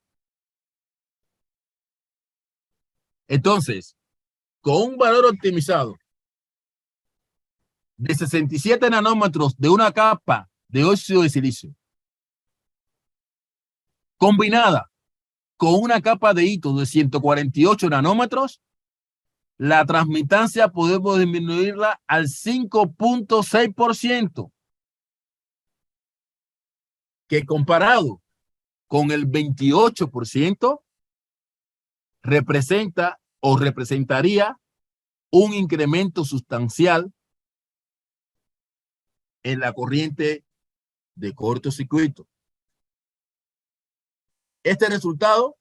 Entonces, con un valor optimizado de 67 nanómetros de una capa de óxido de silicio, combinada con una capa de hito de 148 nanómetros, la transmitancia podemos disminuirla al 5.6%, que comparado con el 28% representa o representaría un incremento sustancial en la corriente de cortocircuito. Este resultado,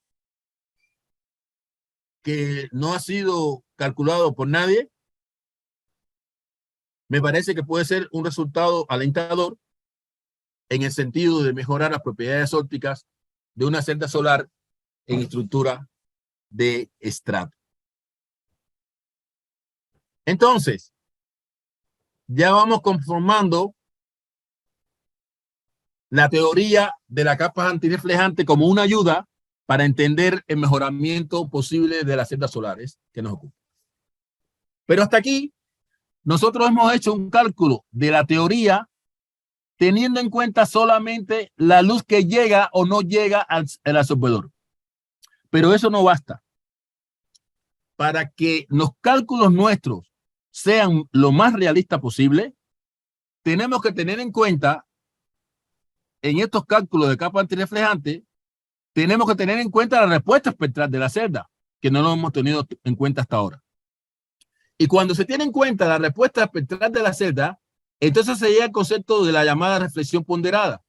que no ha sido calculado por nadie, me parece que puede ser un resultado alentador en el sentido de mejorar las propiedades ópticas de una celda solar en estructura de estrato. Entonces, ya vamos conformando la teoría de la capa antirreflejante como una ayuda para entender el mejoramiento posible de las celdas solares que nos ocupan. Pero hasta aquí, nosotros hemos hecho un cálculo de la teoría teniendo en cuenta solamente la luz que llega o no llega al absorbedor. Pero eso no basta. Para que los cálculos nuestros sean lo más realistas posible, tenemos que tener en cuenta, en estos cálculos de capa antirreflejante, tenemos que tener en cuenta la respuesta espectral de la celda, que no lo hemos tenido en cuenta hasta ahora. Y cuando se tiene en cuenta la respuesta espectral de la celda, entonces se llega al concepto de la llamada reflexión ponderada.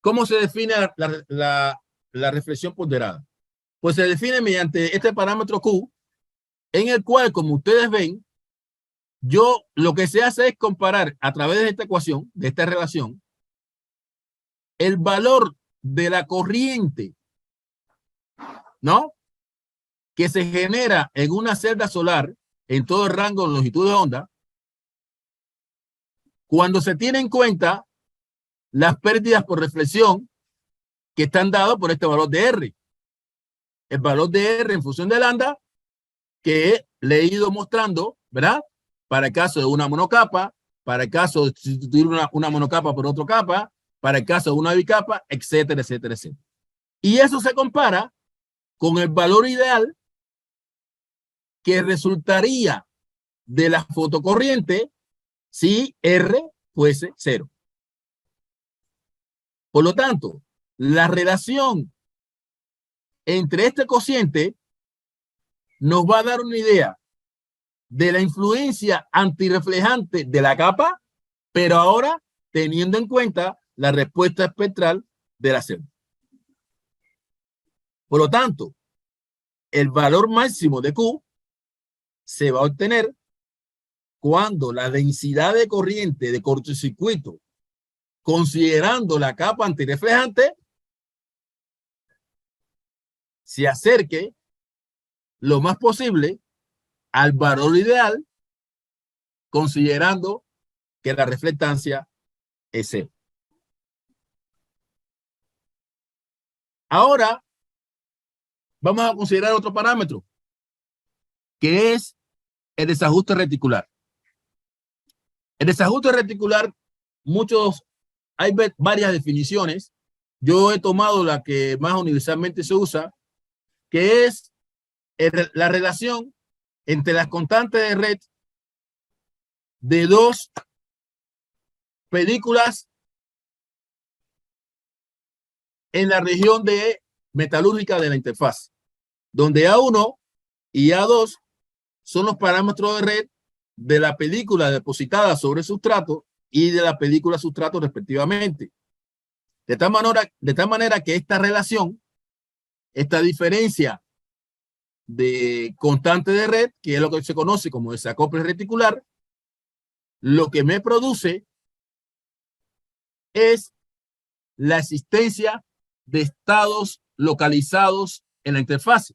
¿Cómo se define la reflexión ponderada? Pues se define mediante este parámetro Q, en el cual, como ustedes ven, lo que se hace es comparar a través de esta ecuación, de esta relación, el valor de la corriente, ¿no?, que se genera en una celda solar en todo el rango de longitud de onda, cuando se tiene en cuenta las pérdidas por reflexión que están dadas por este valor de R. El valor de R en función de lambda que le he ido mostrando, ¿verdad? Para el caso de una monocapa, para el caso de sustituir una monocapa por otra capa, para el caso de una bicapa, etcétera, etcétera, etcétera. Y eso se compara con el valor ideal que resultaría de la fotocorriente si R fuese 0. Por lo tanto, la relación entre este cociente nos va a dar una idea de la influencia antirreflejante de la capa, pero ahora teniendo en cuenta la respuesta espectral de la celda. Por lo tanto, el valor máximo de Q se va a obtener cuando la densidad de corriente de cortocircuito, considerando la capa antirreflejante, se acerque lo más posible al valor ideal, considerando que la reflectancia es 0. Ahora vamos a considerar otro parámetro, que es el desajuste reticular. El desajuste reticular, hay varias definiciones. Yo he tomado la que más universalmente se usa, que es la relación entre las constantes de red de dos películas en la región de metalúrgica de la interfaz, donde A1 y A2 son los parámetros de red de la película depositada sobre el sustrato y de la película sustrato respectivamente. De tal manera que esta relación, esta diferencia de constante de red, que es lo que se conoce como desacople reticular, lo que me produce es la existencia de estados localizados en la interfase.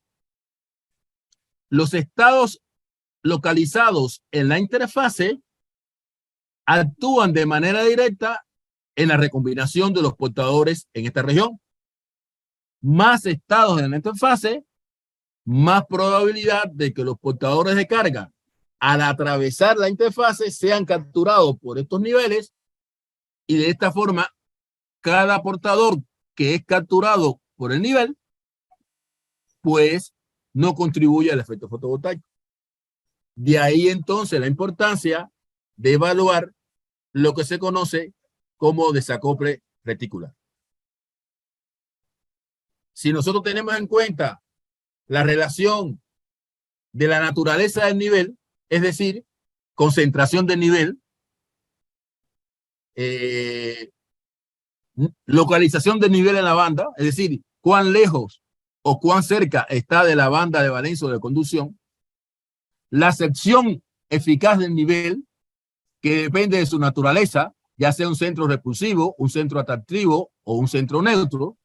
Los estados localizados en la interfase actúan de manera directa en la recombinación de los portadores en esta región. Más estados en la interfase, más probabilidad de que los portadores de carga al atravesar la interfase sean capturados por estos niveles, y de esta forma cada portador que es capturado por el nivel pues no contribuye al efecto fotovoltaico. De ahí entonces la importancia de evaluar lo que se conoce como desacople reticular. si nosotros tenemos en cuenta la relación de la naturaleza del nivel, es decir, concentración del nivel, localización del nivel en la banda, es decir, cuán lejos o cuán cerca está de la banda de valencia o de conducción, la sección eficaz del nivel, que depende de su naturaleza, ya sea un centro repulsivo, un centro atractivo o un centro neutro,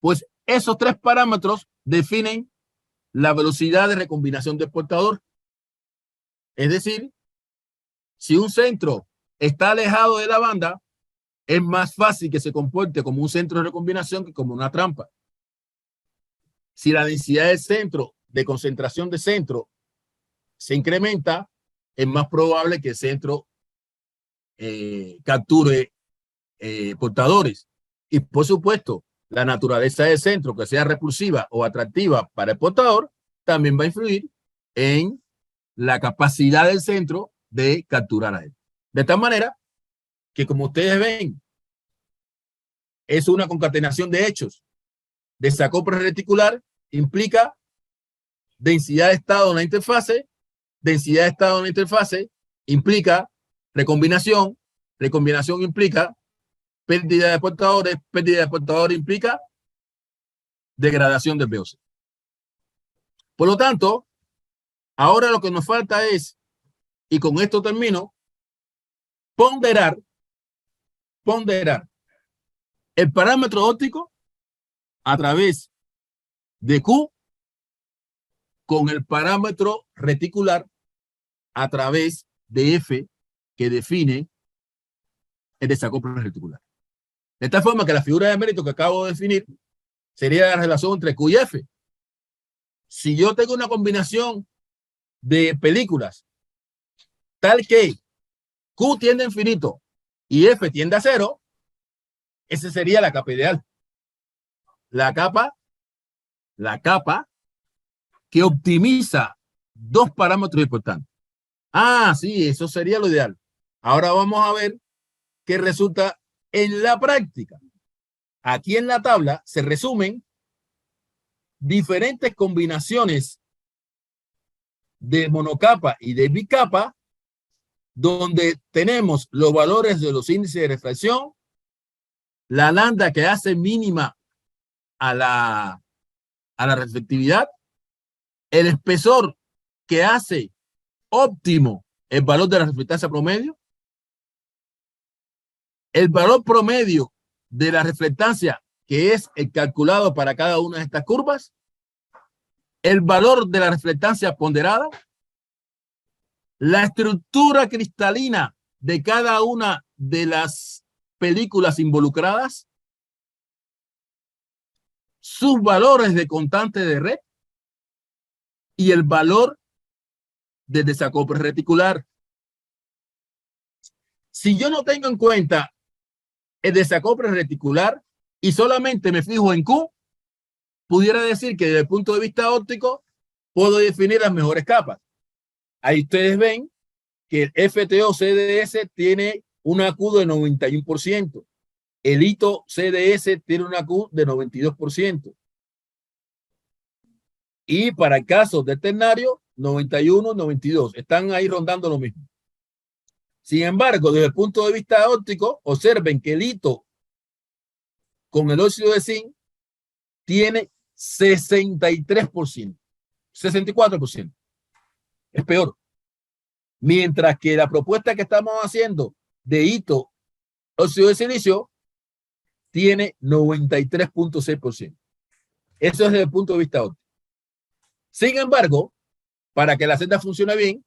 pues esos tres parámetros definen la velocidad de recombinación del portador. Es decir, si un centro está alejado de la banda, es más fácil que se comporte como un centro de recombinación que como una trampa. Si la densidad del centro, de concentración de centro, se incrementa, es más probable que el centro capture portadores. Y por supuesto, la naturaleza del centro, que sea repulsiva o atractiva para el portador, también va a influir en la capacidad del centro de capturar a él. De tal manera que, como ustedes ven, es una concatenación de hechos. Desacople reticular implica densidad de estado en la interfase, densidad de estado en la interfase implica recombinación, recombinación implica pérdida de portadores implica degradación del VOC. Por lo tanto, ahora lo que nos falta es, y con esto termino, ponderar el parámetro óptico a través de Q con el parámetro reticular a través de F, que define el desacople reticular. De tal forma que la figura de mérito que acabo de definir sería la relación entre Q y F. Si yo tengo una combinación de películas tal que Q tiende a infinito y F tiende a cero, esa sería la capa ideal. La capa que optimiza dos parámetros importantes. Ah, sí, eso sería lo ideal. Ahora vamos a ver qué resulta en la práctica. Aquí en la tabla se resumen diferentes combinaciones de monocapa y de bicapa, donde tenemos los valores de los índices de refracción, la lambda que hace mínima a la reflectividad, el espesor que hace óptimo el valor de la reflectancia promedio, el valor promedio de la reflectancia que es el calculado para cada una de estas curvas, el valor de la reflectancia ponderada, la estructura cristalina de cada una de las películas involucradas, sus valores de constante de red y el valor del desacople reticular. Si yo no tengo en cuenta el desacople reticular y solamente me fijo en Q, pudiera decir que desde el punto de vista óptico puedo definir las mejores capas. Ahí ustedes ven que el FTO CDS tiene una Q de 91%. El hito CDS tiene una Q de 92%. Y para el caso del ternario, 91, 92. Están ahí rondando lo mismo. Sin embargo, desde el punto de vista óptico, observen que el hito con el óxido de zinc tiene 63%, 64%. Es peor. Mientras que la propuesta que estamos haciendo de hito óxido de silicio tiene 93.6%. Eso es desde el punto de vista óptico. Sin embargo, para que la celda funcione bien,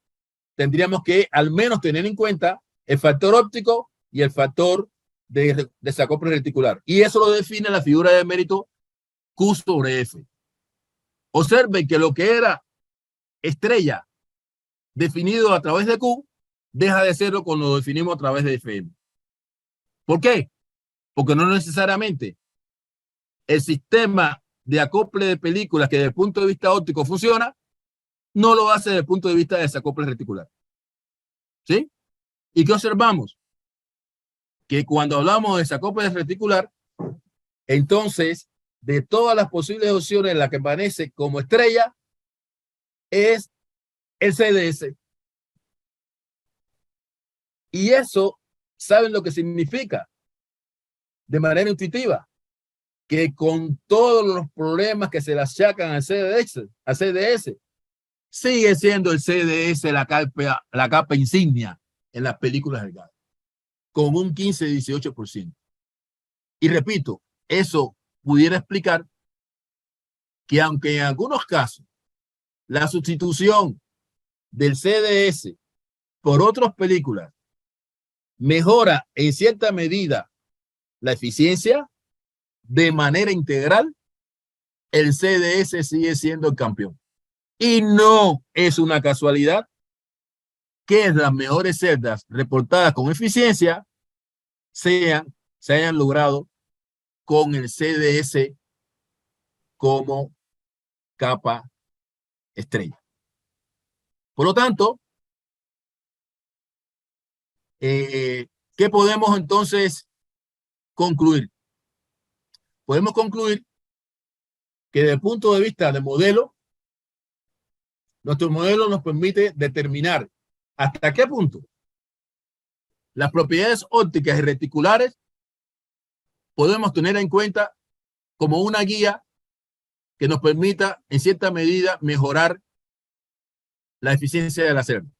tendríamos que al menos tener en cuenta el factor óptico y el factor de desacople reticular. Y eso lo define la figura de mérito Q sobre F. Observen que lo que era estrella definido a través de Q deja de serlo cuando lo definimos a través de FM. ¿Por qué? Porque no necesariamente el sistema de acople de películas que desde el punto de vista óptico funciona, no lo hace desde el punto de vista de desacople reticular. ¿Sí? ¿Y qué observamos? Que cuando hablamos de desacople reticular, entonces de todas las posibles opciones, la que aparece como estrella es el CDS. Y eso, ¿saben lo que significa? De manera intuitiva, que con todos los problemas que se le achacan al CDS, sigue siendo el CDS la capa insignia en las películas delgadas, con un 15-18%. Y repito, eso pudiera explicar que aunque en algunos casos la sustitución del CDS por otras películas mejora en cierta medida la eficiencia, de manera integral, el CDS sigue siendo el campeón. Y no es una casualidad que las mejores celdas reportadas con eficiencia se hayan logrado con el CDS como capa estrella. Por lo tanto, ¿qué podemos entonces concluir? Podemos concluir que desde el punto de vista de modelo, nuestro modelo nos permite determinar hasta qué punto las propiedades ópticas y reticulares podemos tener en cuenta como una guía que nos permita en cierta medida mejorar la eficiencia de la celda.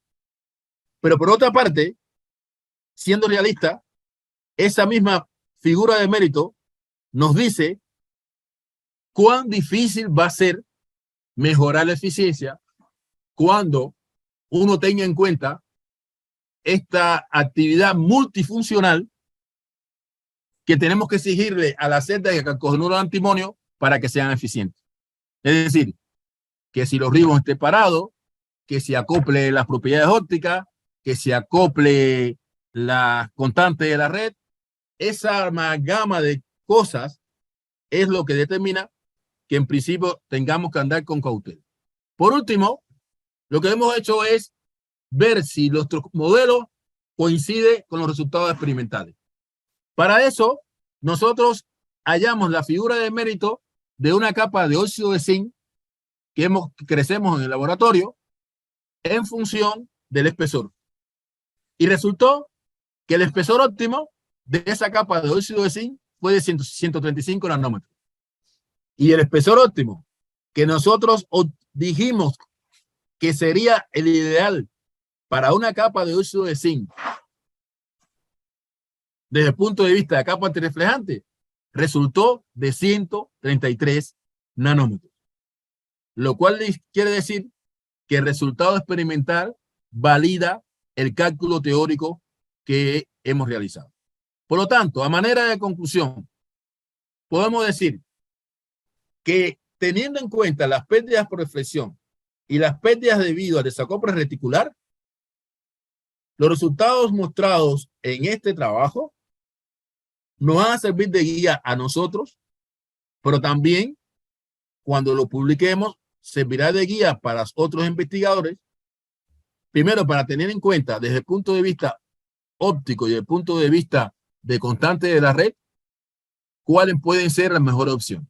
Pero por otra parte, siendo realista, esa misma figura de mérito nos dice cuán difícil va a ser mejorar la eficiencia cuando uno tenga en cuenta esta actividad multifuncional que tenemos que exigirle a la celda y al calcogenuro de antimonio para que sean eficientes. Es decir, que si los ribos estén parados, que se acople las propiedades ópticas, que se acople la constante de la red. Esa amalgama de cosas es lo que determina que en principio tengamos que andar con cautela. Por último, lo que hemos hecho es ver si nuestro modelo coincide con los resultados experimentales. Para eso, nosotros hallamos la figura de mérito de una capa de óxido de zinc que crecemos en el laboratorio en función del espesor. Y resultó que el espesor óptimo de esa capa de óxido de zinc fue de 135 nanómetros. Y el espesor óptimo que nosotros dijimos que sería el ideal para una capa de óxido de zinc desde el punto de vista de capa antirreflejante, resultó de 133 nanómetros. Lo cual quiere decir que el resultado experimental valida el cálculo teórico que hemos realizado. Por lo tanto, a manera de conclusión, podemos decir que teniendo en cuenta las pérdidas por reflexión y las pérdidas debido al desacople reticular, los resultados mostrados en este trabajo nos van a servir de guía a nosotros, pero también cuando lo publiquemos servirá de guía para otros investigadores, primero para tener en cuenta desde el punto de vista óptico y desde el punto de vista de constante de la red, cuáles pueden ser las mejores opciones.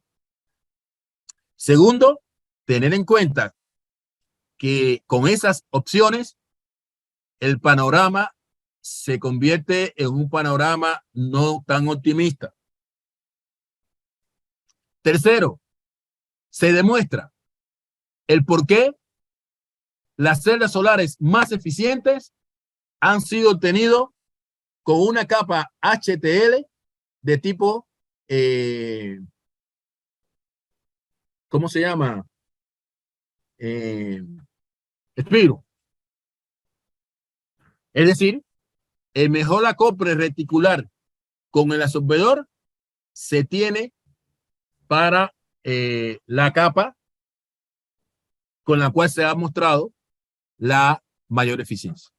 Segundo, tener en cuenta que con esas opciones el panorama se convierte en un panorama no tan optimista. Tercero, se demuestra el por qué las celdas solares más eficientes han sido obtenidas con una capa HTL de tipo, ¿cómo se llama? Espiro. Es decir, el mejor acople reticular con el absorbedor se tiene para la capa con la cual se ha mostrado la mayor eficiencia.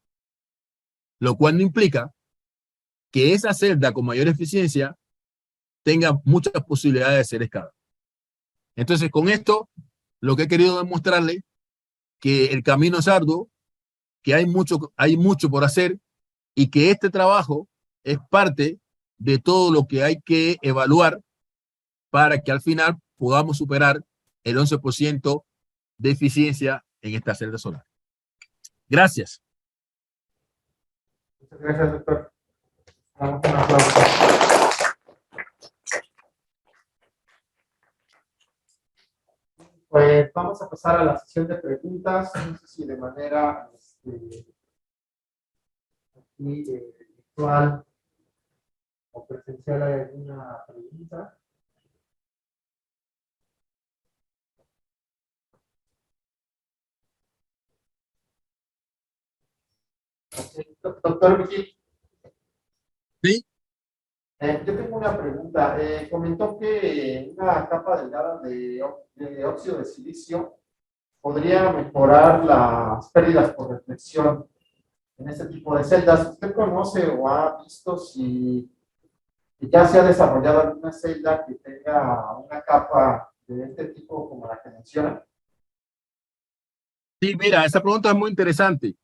Lo cual no implica que esa celda con mayor eficiencia tenga muchas posibilidades de ser escala. Entonces, con esto, lo que he querido demostrarle que el camino es arduo, que hay mucho por hacer y que este trabajo es parte de todo lo que hay que evaluar para que al final podamos superar el 11% de eficiencia en esta celda solar. Gracias. Muchas gracias, doctor. Damos un aplauso. Pues vamos a pasar a la sesión de preguntas. No sé si de manera aquí, virtual o presencial hay alguna pregunta. Doctor Vigil. Sí. Yo tengo una pregunta. Comentó que una capa delgada de óxido de silicio podría mejorar las pérdidas por reflexión en este tipo de celdas. ¿Usted conoce o ha visto si ya se ha desarrollado alguna celda que tenga una capa de este tipo como la que menciona? Sí, mira, esa pregunta es muy interesante.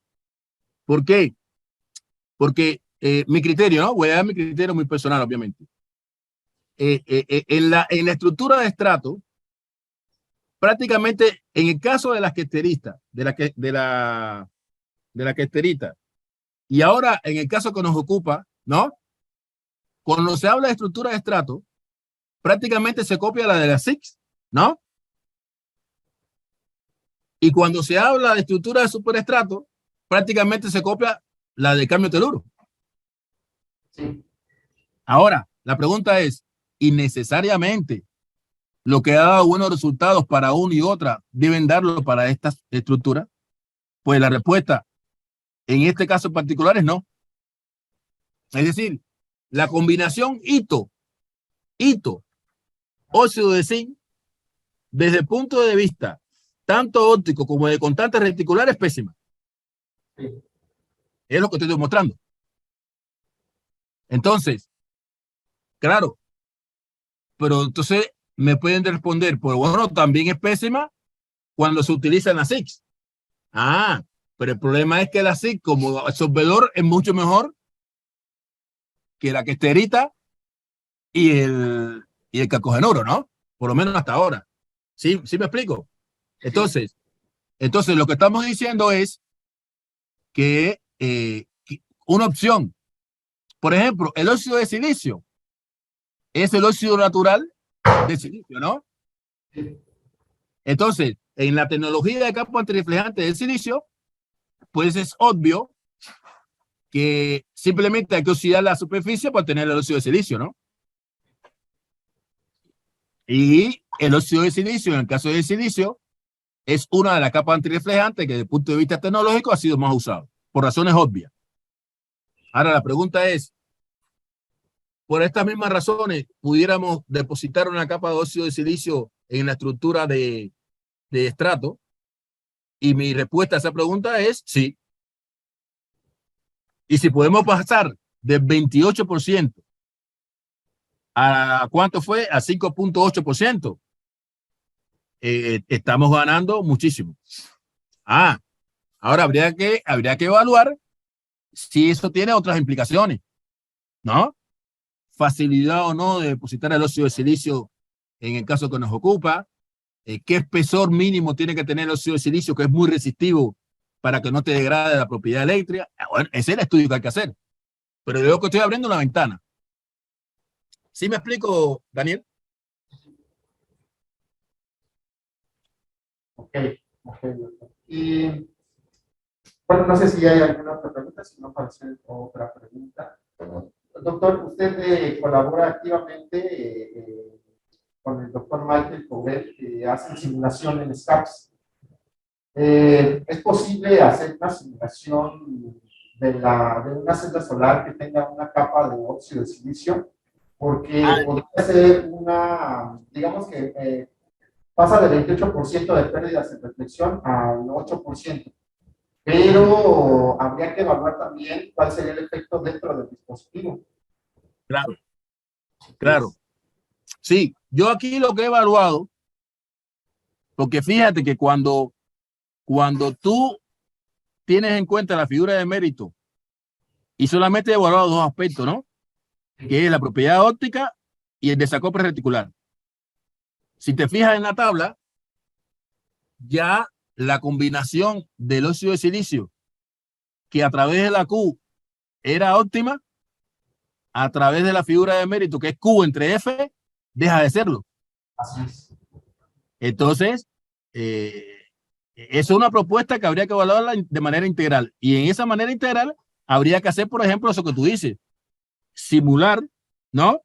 ¿Por qué? Porque mi criterio, ¿no? Voy a dar mi criterio muy personal, obviamente. En la estructura de estrato, prácticamente en el caso de la questerita, de la questerita, y ahora en el caso que nos ocupa, ¿no? Cuando se habla de estructura de estrato, prácticamente se copia la de la SIX, ¿no? Y cuando se habla de estructura de superestrato, prácticamente se copia la de cambio teluro. Sí. Ahora, la pregunta es, ¿innecesariamente lo que ha dado buenos resultados para una y otra deben darlo para estas estructuras? Pues la respuesta en este caso en particular es no. Es decir, la combinación hito, óxido de zinc, desde el punto de vista tanto óptico como de constante reticular es pésima. Sí. Es lo que estoy demostrando. Entonces, claro, pero entonces me pueden responder, pues bueno, también es pésima cuando se utiliza en la SIX. Ah, pero el problema es que la SIX como absorbedor es mucho mejor que la questerita y el cacogenuro, ¿no? Por lo menos hasta ahora. ¿Sí, sí me explico? Entonces lo que estamos diciendo es que una opción, por ejemplo, el óxido de silicio es el óxido natural de silicio, ¿no? Sí. Entonces, en la tecnología de campo antirreflejante del silicio, pues es obvio que simplemente hay que oxidar la superficie para tener el óxido de silicio, ¿no? Y el óxido de silicio, en el caso del silicio, es una de las capas antirreflejantes que desde el punto de vista tecnológico ha sido más usado, por razones obvias. Ahora la pregunta es, por estas mismas razones, ¿pudiéramos depositar una capa de óxido de silicio en la estructura de estrato? Y mi respuesta a esa pregunta es sí. Y si podemos pasar del 28% a ¿cuánto fue? A 5.8%. Estamos ganando muchísimo. Ah, ahora habría que evaluar si eso tiene otras implicaciones, ¿no? Facilidad o no de depositar el óxido de silicio en el caso que nos ocupa, qué espesor mínimo tiene que tener el óxido de silicio que es muy resistivo para que no te degrade la propiedad eléctrica. Bueno, ese es el estudio que hay que hacer. Pero yo que estoy abriendo una ventana. ¿Sí me explico, Daniel? Ok. Y bueno, no sé si hay alguna otra pregunta, si no, para hacer otra pregunta. Doctor, usted colabora activamente con el doctor Michael Couvel, que hace simulación en SCAPS. ¿Es posible hacer una simulación de una celda solar que tenga una capa de óxido de silicio? Porque podría ser digamos que pasa del 28% de pérdidas en reflexión al 8%. Pero habría que evaluar también cuál sería el efecto dentro del dispositivo. Claro, claro. Sí, yo aquí lo que he evaluado, porque fíjate que cuando tú tienes en cuenta la figura de mérito y solamente he evaluado dos aspectos, ¿no? Que es la propiedad óptica y el desacople reticular. Si te fijas en la tabla, ya la combinación del óxido de silicio, que a través de la Q era óptima, a través de la figura de mérito, que es Q entre F, deja de serlo. Así es. Entonces, es una propuesta que habría que evaluarla de manera integral. Y en esa manera integral habría que hacer, por ejemplo, eso que tú dices, simular, ¿no?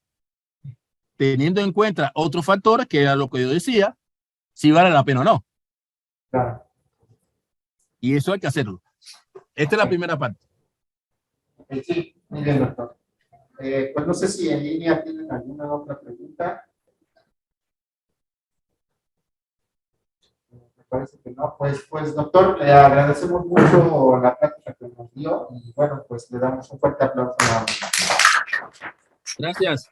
Teniendo en cuenta otros factores, que era lo que yo decía, si vale la pena o no. Claro. Y eso hay que hacerlo. Esta es la primera parte. Sí, muy bien, doctor. Pues no sé si en línea tienen alguna otra pregunta. Me parece que no. Pues doctor, le agradecemos mucho la plática que nos dio y bueno, pues le damos un fuerte aplauso. Gracias.